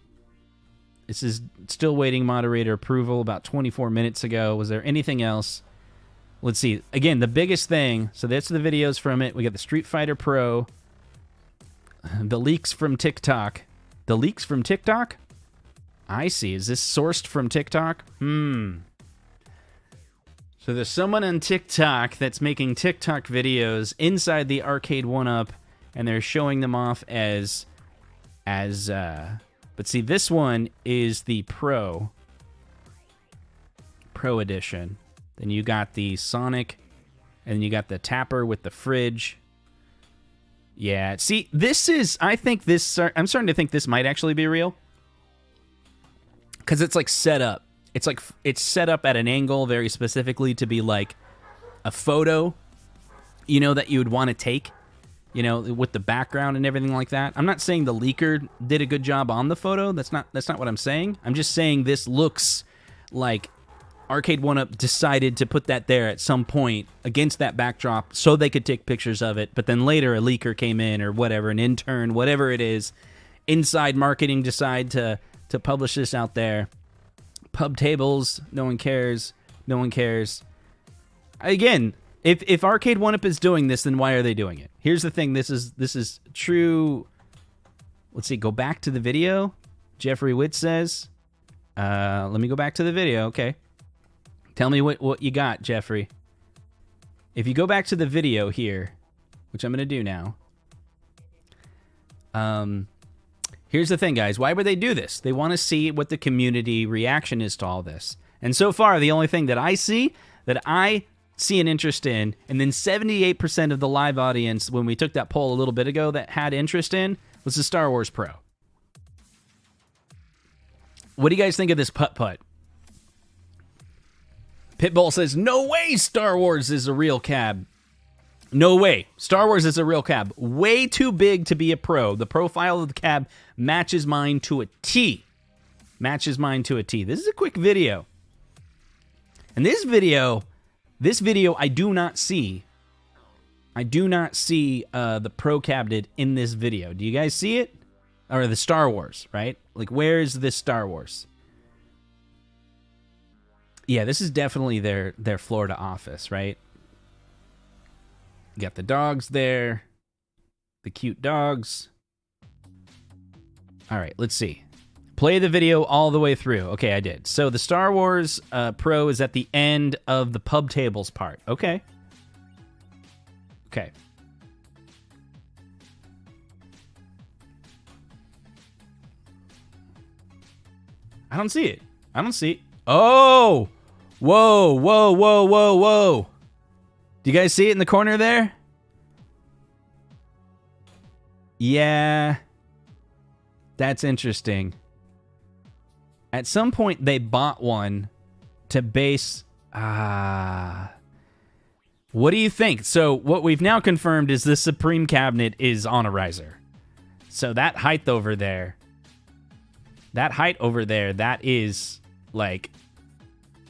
This is still waiting moderator approval about 24 minutes ago. Was there anything else? Let's see. Again, the biggest thing. So that's the videos from it. We got the Street Fighter Pro. The leaks from TikTok. The leaks from TikTok? I see. Is this sourced from TikTok? So there's someone on TikTok that's making TikTok videos inside the Arcade1up, and they're showing them off as but see, this one is the Pro edition. Then you got the Sonic, and then you got the Tapper with the fridge. Yeah, see, this is, I'm starting to think this might actually be real. Because it's like set up. It's set up at an angle very specifically to be like a photo, you know, that you would want to take, you know, with the background and everything like that. I'm not saying the leaker did a good job on the photo. That's not what I'm saying. I'm just saying this looks like Arcade1up decided to put that there at some point against that backdrop so they could take pictures of it. But then later a leaker came in, or whatever, an intern, whatever it is, inside marketing decide to publish this out there. Pub tables, no one cares. No one cares. Again, if Arcade1up is doing this, then why are they doing it? Here's the thing. This is true. Let's see. Go back to the video. Jeffrey Witt says. Let me go back to the video. Okay. Tell me what you got, Jeffrey. If you go back to the video here, which I'm going to do now. Here's the thing, guys. Why would they do this? They want to see what the community reaction is to all this. And so far, the only thing that I see an interest in, and then 78% of the live audience, when we took that poll a little bit ago, that had interest in, was the Star Wars Pro. What do you guys think of this putt-putt? Pitbull says, no way Star Wars is a real cab. No way. Star Wars is a real cab. Way too big to be a Pro. The profile of the cab matches mine to a T. Matches mine to a T. This is a quick video. And this video I do not see. I do not see the Pro cabinet in this video. Do you guys see it? Or the Star Wars, right? Like, where is this Star Wars? Yeah, this is definitely their Florida office, right? You got the dogs there. The cute dogs. All right, let's see. Play the video all the way through. Okay, I did. So the Star Wars Pro is at the end of the pub tables part. Okay. Okay. I don't see it. I don't see it. Oh! Whoa, whoa, whoa, whoa, whoa. Do you guys see it in the corner there? Yeah. That's interesting. At some point, they bought one to base... What do you think? So, what we've now confirmed is the Supreme Cabinet is on a riser. So, that height over there... that is, like...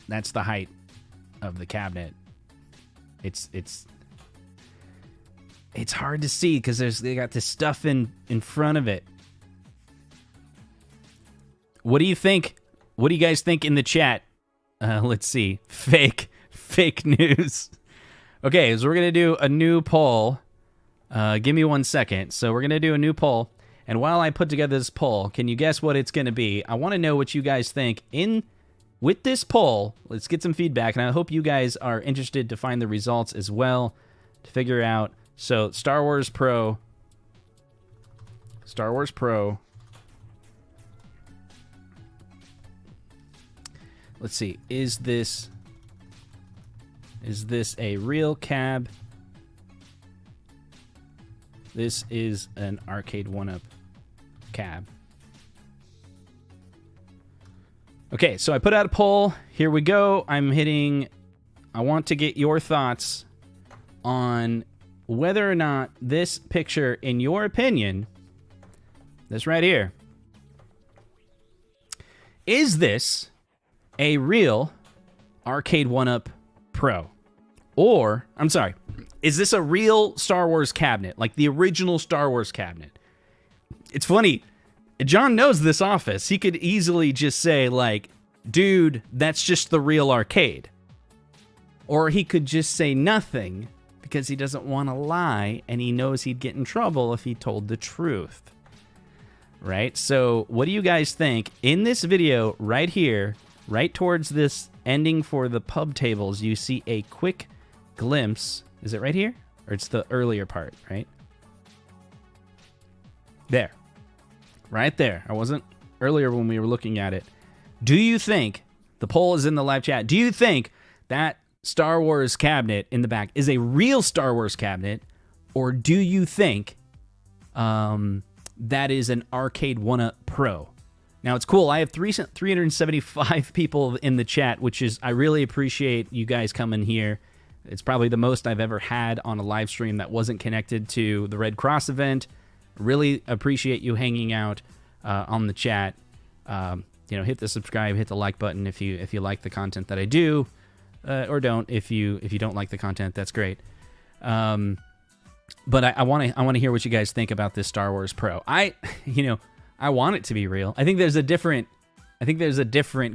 That's the height of the cabinet. It's hard to see because they got this stuff in front of it. What do you think? What do you guys think in the chat? Let's see. Fake news. Okay, so we're going to do a new poll. Give me 1 second. So we're going to do a new poll. And while I put together this poll, can you guess what it's going to be? I want to know what you guys think with this poll. Let's get some feedback. And I hope you guys are interested to find the results as well to figure out. So Star Wars Pro. Let's see. Is this a real cab? This is an Arcade1up cab. Okay, so I put out a poll. Here we go. I want to get your thoughts on whether or not this picture, in your opinion, this right here, is this a real Arcade1up Pro? Or, I'm sorry, is this a real Star Wars cabinet? Like the original Star Wars cabinet? It's funny. John knows this office. He could easily just say, like, dude, that's just the real arcade. Or he could just say nothing because he doesn't want to lie and he knows he'd get in trouble if he told the truth. Right? So, what do you guys think? In this video, right here, right towards this ending for the pub tables, you see a quick glimpse. Is it right here? Or it's the earlier part, right? There. Right there. I wasn't earlier when we were looking at it. Do you think, the poll is in the live chat, do you think that Star Wars cabinet in the back is a real Star Wars cabinet? Or do you think that is an Arcade1up Pro? Now, it's cool. I have 375 people in the chat, which is, I really appreciate you guys coming here. It's probably the most I've ever had on a live stream that wasn't connected to the Red Cross event. Really appreciate you hanging out on the chat. Hit the subscribe, hit the like button if you like the content that I do, or don't. If you don't like the content, that's great. But I want to hear what you guys think about this Star Wars Pro. I want it to be real. I think there's a different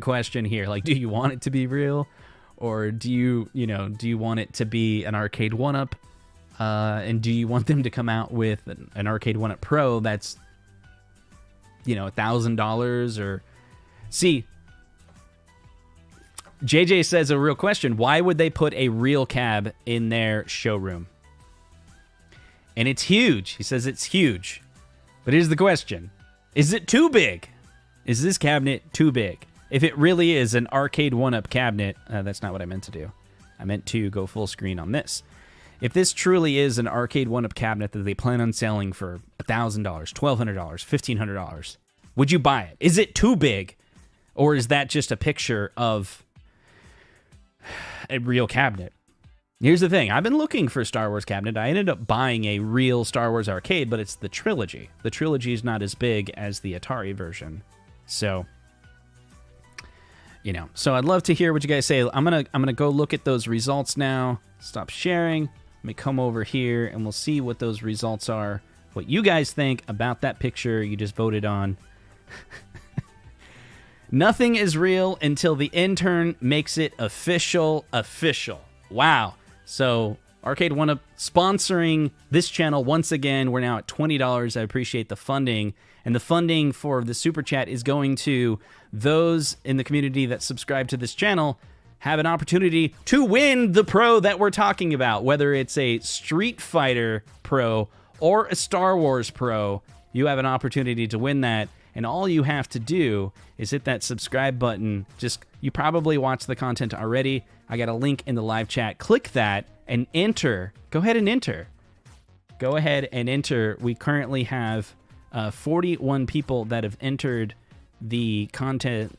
question here. Like, do you want it to be real, or do you want it to be an Arcade1up? And do you want them to come out with an Arcade1up Pro that's, $1,000? Or see, JJ says a real question. Why would they put a real cab in their showroom? And it's huge. He says it's huge. But here's the question. Is it too big? Is this cabinet too big? If it really is an Arcade1up cabinet, that's not what I meant to do. I meant to go full screen on this. If this truly is an Arcade1up cabinet that they plan on selling for $1,000, $1,200, $1,500, would you buy it? Is it too big? Or is that just a picture of a real cabinet? Here's the thing. I've been looking for a Star Wars cabinet. I ended up buying a real Star Wars arcade, but it's the trilogy. The trilogy is not as big as the Atari version. So, so I'd love to hear what you guys say. I'm gonna go look at those results now. Stop sharing. Let me come over here and we'll see what those results are. What you guys think about that picture you just voted on. Nothing is real until the intern makes it official. Wow. So Arcade1up sponsoring this channel once again. We're now at $20. I appreciate the funding. And the funding for the Super Chat is going to those in the community that subscribe to this channel, have an opportunity to win the Pro that we're talking about. Whether it's a Street Fighter Pro or a Star Wars Pro, you have an opportunity to win that. And all you have to do is hit that subscribe button. You probably watched the content already. I got a link in the live chat. Click that and enter. Go ahead and enter. We currently have 41 people that have entered the contest.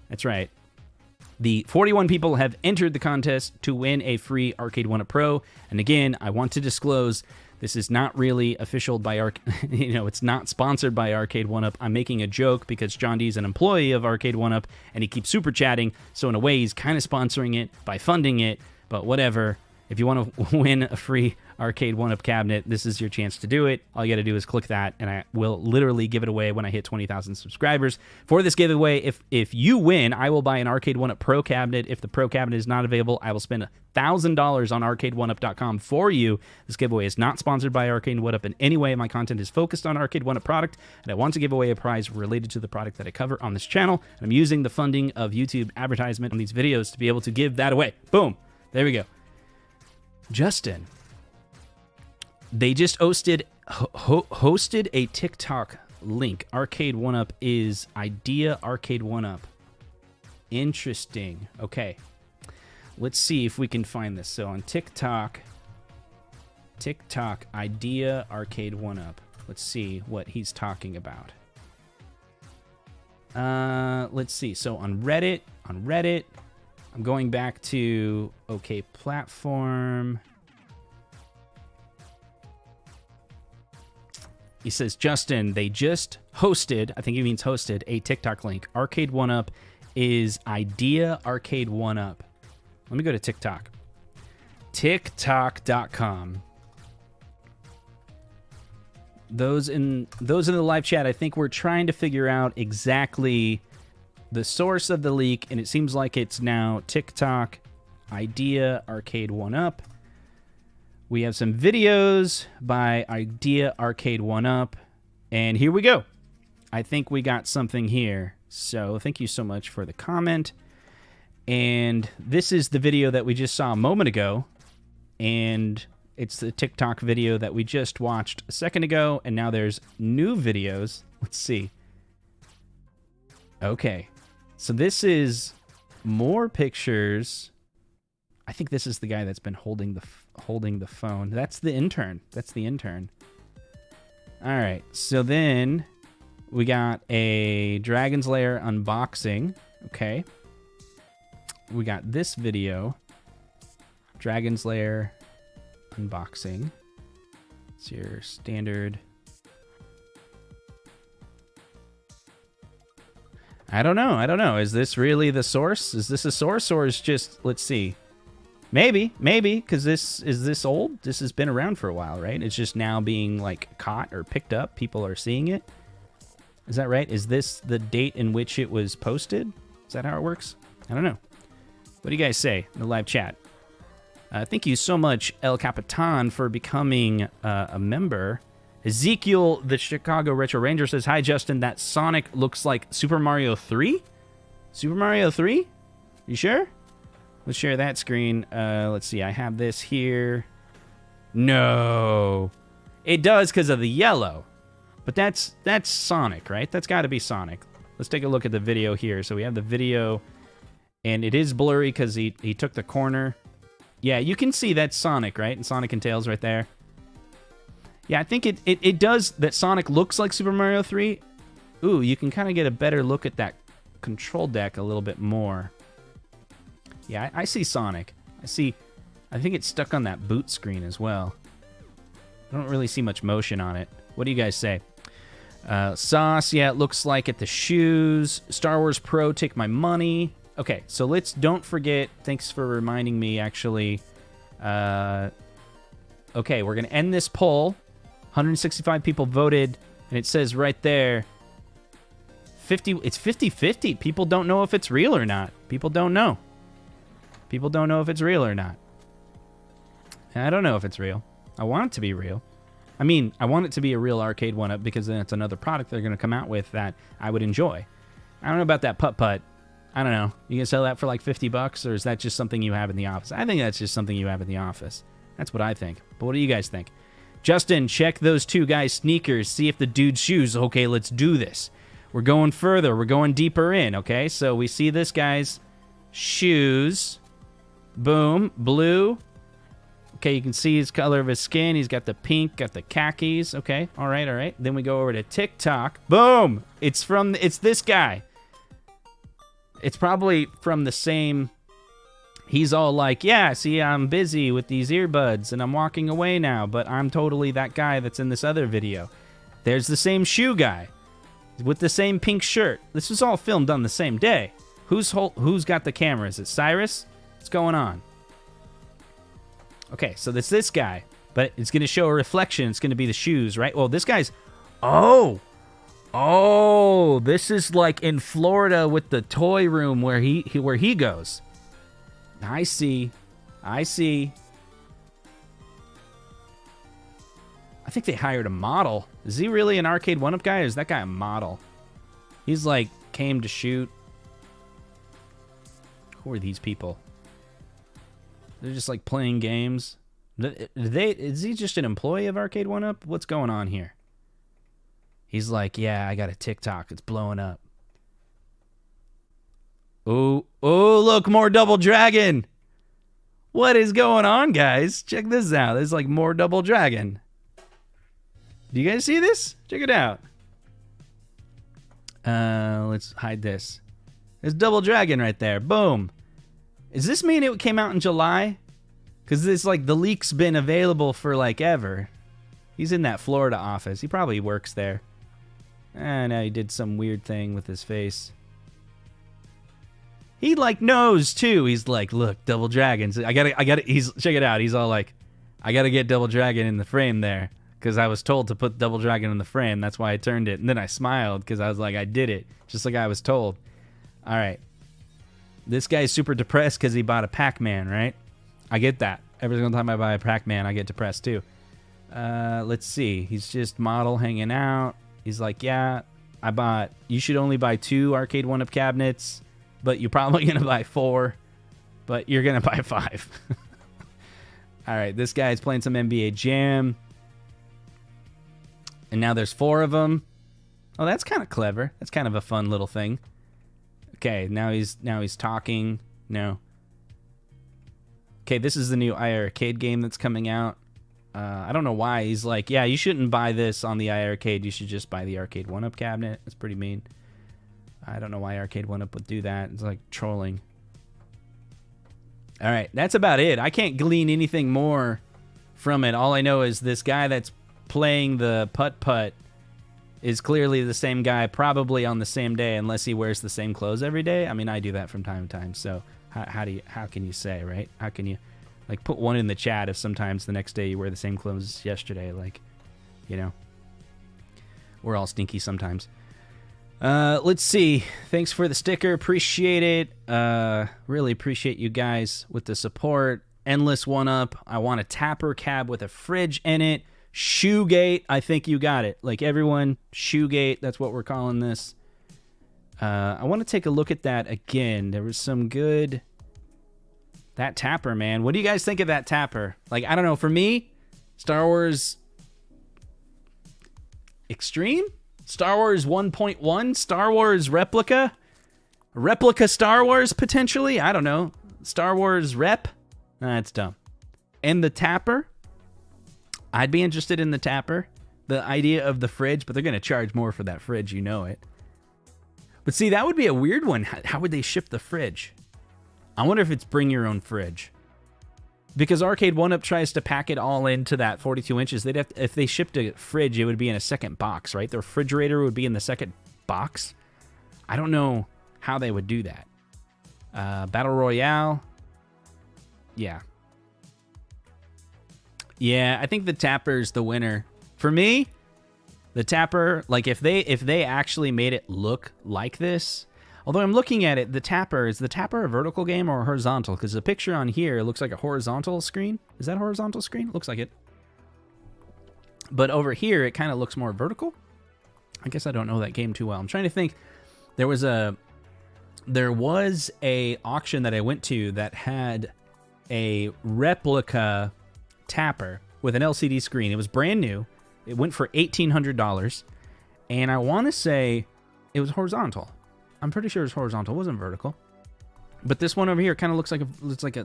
That's right. The 41 people have entered the contest to win a free Arcade1up Pro. And again, I want to disclose This is not really official by it's not sponsored by Arcade1up. I'm making a joke because John D is an employee of Arcade1up, and he keeps super chatting. So in a way, he's kind of sponsoring it by funding it. But whatever. If you want to win a free Arcade1up cabinet, this is your chance to do it. All you got to do is click that, and I will literally give it away when I hit 20,000 subscribers. For this giveaway, if you win, I will buy an Arcade1up Pro cabinet. If the Pro cabinet is not available, I will spend $1,000 on Arcade1up.com for you. This giveaway is not sponsored by Arcade1up in any way. My content is focused on Arcade1up product, and I want to give away a prize related to the product that I cover on this channel. And I'm using the funding of YouTube advertisement on these videos to be able to give that away. Boom. There we go. Justin, they just hosted a TikTok link. Arcade1up is Idea Arcade1up. Interesting. Okay. Let's see if we can find this. So on TikTok, Idea Arcade1up. Let's see what he's talking about. Let's see. So on Reddit, I'm going back to OK Platform. He says, Justin, they just hosted, I think he means hosted, a TikTok link. Arcade1up is Idea Arcade1up. Let me go to TikTok. TikTok.com. Those in the live chat, I think we're trying to figure out exactly the source of the leak, and it seems like it's now TikTok Idea Arcade1up. We have some videos by Idea Arcade1up, and here we go. I think we got something here. So thank you so much for the comment. And this is the video that we just saw a moment ago, and it's the TikTok video that we just watched a second ago, and now there's new videos. Let's see. Okay. So this is more pictures. I think this is the guy that's been holding the phone. That's the intern. All right. So then we got a Dragon's Lair unboxing. Okay. We got this video. Dragon's Lair unboxing. It's your standard. I don't know. Is this really the source? Is this a source, or is just, let's see. Maybe, because is this old? This has been around for a while, right? It's just now being like caught or picked up. People are seeing it. Is that right? Is this the date in which it was posted? Is that how it works? I don't know. What do you guys say in the live chat? Thank you so much, El Capitan, for becoming a member. Ezekiel, the Chicago Retro Ranger, says, hi, Justin, that Sonic looks like Super Mario 3? Super Mario 3? You sure? Let's share that screen. Let's see, I have this here. No. It does because of the yellow. But that's Sonic, right? That's got to be Sonic. Let's take a look at the video here. So we have the video, and it is blurry because he took the corner. Yeah, you can see that's Sonic, right? And Sonic and Tails right there. Yeah, I think it does, that Sonic looks like Super Mario 3. Ooh, you can kind of get a better look at that control deck a little bit more. Yeah, I see Sonic. I think it's stuck on that boot screen as well. I don't really see much motion on it. What do you guys say? Sauce, yeah, it looks like it. The shoes. Star Wars Pro, take my money. Okay, so don't forget, thanks for reminding me, actually. Okay, we're going to end this poll. 165 people voted, and it says right there, it's 50-50. People don't know if it's real or not. People don't know if it's real or not. And I don't know if it's real. I want it to be real. I mean, I want it to be a real Arcade1up because then it's another product they're going to come out with that I would enjoy. I don't know about that putt-putt. I don't know. You can sell that for like $50, or is that just something you have in the office? I think that's just something you have in the office. That's what I think. But what do you guys think? Justin, check those two guys' sneakers. See if the dude's shoes. Okay, let's do this. We're going further. We're going deeper in, okay? So we see this guy's shoes. Boom. Blue. Okay, you can see his color of his skin. He's got the pink, got the khakis. Okay, all right. Then we go over to TikTok. Boom! It's this guy. It's probably from the same he's all like, yeah, see, I'm busy with these earbuds and I'm walking away now, but I'm totally that guy that's in this other video. There's the same shoe guy with the same pink shirt. This was all filmed on the same day. Who's got the camera? Is it Cyrus? What's going on? Okay, so that's this guy, but it's going to show a reflection. It's going to be the shoes, right? Well, this guy's... Oh, this is like in Florida with the toy room where he goes. I see. I think they hired a model. Is he really an Arcade1up guy, or is that guy a model? He's like, came to shoot. Who are these people? They're just like playing games. Is he just an employee of Arcade1up? What's going on here? He's like, yeah, I got a TikTok. It's blowing up. Oh, look, more Double Dragon. What is going on, guys? Check this out. There's like more Double Dragon. Do you guys see this? Check it out. Let's hide this. There's Double Dragon right there. Boom. Does this mean it came out in July? Because it's like the leak's been available for like ever. He's in that Florida office. He probably works there. And now he did some weird thing with his face. He like knows too. He's like, look, Double Dragons. I gotta. Check it out. He's all like, I gotta get Double Dragon in the frame there because I was told to put Double Dragon in the frame. That's why I turned it. And then I smiled because I was like, I did it just like I was told. All right. This guy's super depressed because he bought a Pac-Man, right? I get that. Every single time I buy a Pac-Man, I get depressed too. Let's see. He's just model hanging out. He's like, yeah, you should only buy 2 Arcade1up cabinets, but you're probably going to buy 4, but you're going to buy 5. All right, this guy's playing some NBA Jam. And now there's 4 of them. Oh, that's kind of clever. That's kind of a fun little thing. Okay, now he's talking. No. Okay, this is the new iArcade game that's coming out. I don't know why. He's like, yeah, you shouldn't buy this on the iArcade. You should just buy the Arcade1up cabinet. That's pretty mean. I don't know why Arcade1up would do that. It's like trolling. All right, that's about it. I can't glean anything more from it. All I know is this guy that's playing the putt-putt is clearly the same guy, probably on the same day, unless he wears the same clothes every day. I mean, I do that from time to time, so how can you say, right? How can you, like, put one in the chat if sometimes the next day you wear the same clothes as yesterday? Like, you know, we're all stinky sometimes. Let's see. Thanks for the sticker. Appreciate it. Really appreciate you guys with the support. Endless one up. I want a tapper cab with a fridge in it. Shoegate. I think you got it. Like everyone, Shoegate. That's what we're calling this. I want to take a look at that again. There was some good... That tapper, man. What do you guys think of that tapper? Like, I don't know. For me, Star Wars Extreme? Star Wars 1.1? Star Wars Replica? Replica Star Wars, potentially? I don't know. Star Wars Rep? That's dumb. And the tapper? I'd be interested in the tapper. The idea of the fridge, but they're going to charge more for that fridge, you know it. But see, that would be a weird one. How would they ship the fridge? I wonder if it's bring your own fridge. Because Arcade1up tries to pack it all into that 42 inches. They'd have to, if they shipped a fridge, it would be in a second box, right? The refrigerator would be in the second box. I don't know how they would do that. Battle Royale. Yeah. Yeah, I think the tapper's the winner. For me, the tapper, like if they actually made it look like this, although I'm looking at it, is the tapper a vertical game or horizontal? Because the picture on here looks like a horizontal screen. Is that a horizontal screen? Looks like it. But over here, it kind of looks more vertical. I guess I don't know that game too well. I'm trying to think. There was a auction that I went to that had a replica tapper with an LCD screen. It was brand new. It went for $1,800, and I want to say it was horizontal. I'm pretty sure it was horizontal. It wasn't vertical. But this one over here kind of looks like a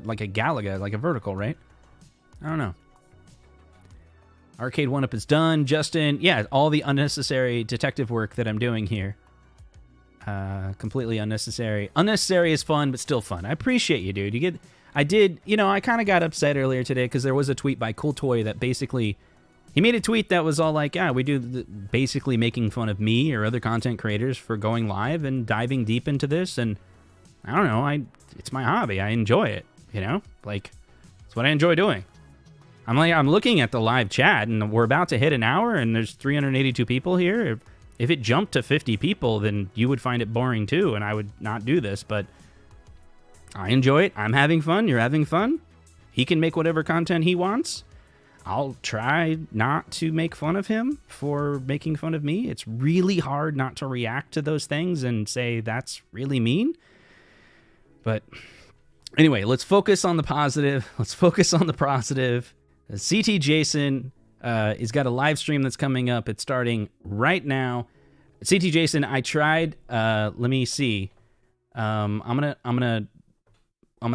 Galaga, like a vertical, right? I don't know. Arcade1up is done. Justin, yeah, all the unnecessary detective work that I'm doing here. Completely unnecessary. Unnecessary is fun, but still fun. I appreciate you, dude. I did, I kind of got upset earlier today because there was a tweet by Cool Toy that basically, he made a tweet that was all like, yeah, we do basically making fun of me or other content creators for going live and diving deep into this. And I don't know, it's my hobby. I enjoy it, like it's what I enjoy doing. I'm looking at the live chat and we're about to hit an hour and there's 382 people here. If it jumped to 50 people, then you would find it boring too, and I would not do this, but I enjoy it. I'm having fun. You're having fun. He can make whatever content he wants. I'll try not to make fun of him for making fun of me. It's really hard not to react to those things and say that's really mean. But anyway, let's focus on the positive. CT Jason has got a live stream that's coming up. It's starting right now. CT Jason, I tried. Let me see. I'm gonna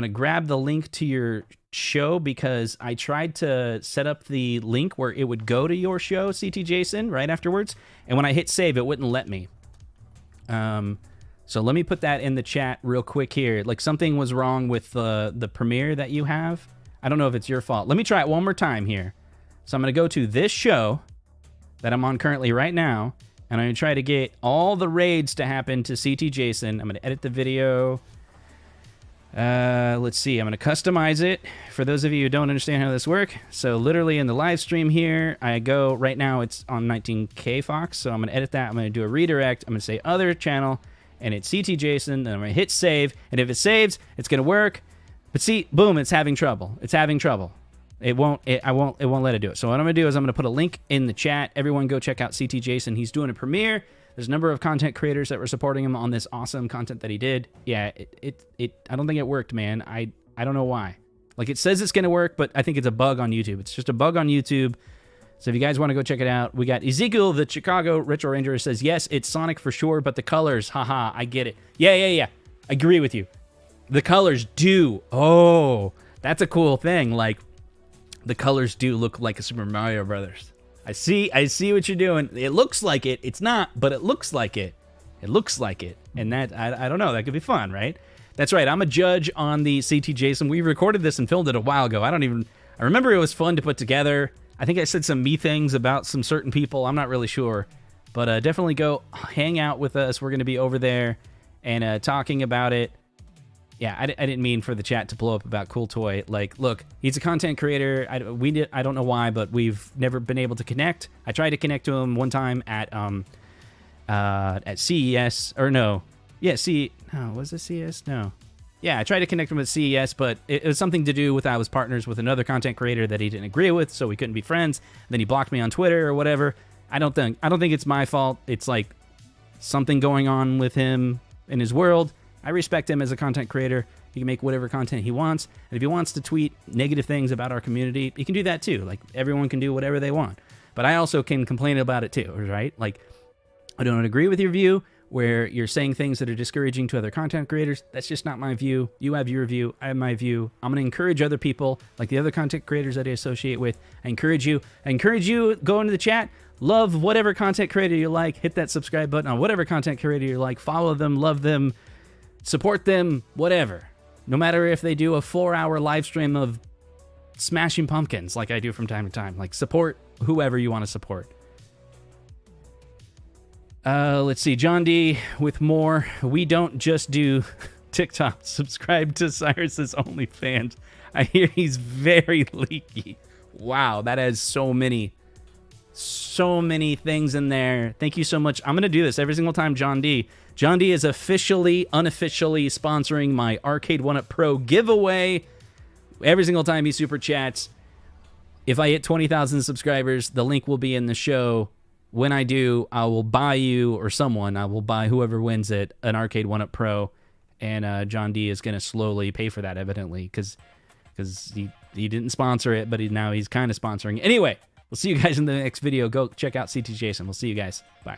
grab the link to your show because I tried to set up the link where it would go to your show, CT Jason, right afterwards. And when I hit save, it wouldn't let me. So let me put that in the chat real quick here. Like something was wrong with the premiere that you have. I don't know if it's your fault. Let me try it one more time here. So I'm going to go to this show that I'm on currently right now, and I'm going to try to get all the raids to happen to CT Jason. I'm going to edit the video. Let's see. I'm going to customize it for those of you who don't understand how this works. So literally in the live stream here, I go right now. It's on 19K Fox. So I'm going to edit that. I'm going to do a redirect. I'm going to say other channel, and it's CT Jason. Then I'm going to hit save, and if it saves, it's going to work. But see, boom, it's having trouble. It won't let it do it. So what I'm going to do is I'm going to put a link in the chat. Everyone go check out CT Jason. He's doing a premiere. There's a number of content creators that were supporting him on this awesome content that he did. Yeah, I don't think it worked, man. I don't know why. Like, it says it's going to work, but I think it's a bug on YouTube. It's just a bug on YouTube. So if you guys want to go check it out, we got Ezekiel, the Chicago Retro Ranger, says, yes, it's Sonic for sure, but the colors, haha, I get it. Yeah. I agree with you. The colors do. Oh, that's a cool thing. Like, the colors do look like a Super Mario Brothers. I see what you're doing. It looks like it. It's not, but it looks like it. It looks like it. And that, I don't know, that could be fun, right? That's right. I'm a judge on the CT Jason. We recorded this and filmed it a while ago. I remember it was fun to put together. I think I said some me things about some certain people. I'm not really sure. But definitely go hang out with us. We're going to be over there and talking about it. Yeah, I didn't mean for the chat to blow up about Cool Toy. Like, look, he's a content creator. I don't know why, but we've never been able to connect. I tried to connect to him one time at CES, or no. Yeah, was it CES? No. Yeah, I tried to connect him with CES, but it was something to do with I was partners with another content creator that he didn't agree with, so we couldn't be friends. Then he blocked me on Twitter or whatever. I don't think it's my fault. It's like something going on with him in his world. I respect him as a content creator. He can make whatever content he wants. And if he wants to tweet negative things about our community, he can do that too. Like, everyone can do whatever they want. But I also can complain about it too, right? Like, I don't agree with your view where you're saying things that are discouraging to other content creators. That's just not my view. You have your view. I have my view. I'm going to encourage other people, like the other content creators that I associate with. I encourage you, go into the chat. Love whatever content creator you like. Hit that subscribe button on whatever content creator you like. Follow them, love them. Support them, whatever. No matter if they do a 4-hour live stream of smashing pumpkins like I do from time to time. Like, support whoever you want to support. Let's see. John D with more. We don't just do TikTok. Subscribe to Cyrus's OnlyFans. I hear he's very leaky. Wow, that has so many things in there. Thank you so much. I'm going to do this every single time, John D. John D is unofficially sponsoring my Arcade1up Pro giveaway. Every single time he super chats. If I hit 20,000 subscribers, the link will be in the show. When I do, I will buy you, or someone, I will buy whoever wins it, an Arcade1up Pro. And John D is going to slowly pay for that, evidently, because he didn't sponsor it, but now he's kind of sponsoring. Anyway, we'll see you guys in the next video. Go check out CT Jason. We'll see you guys. Bye.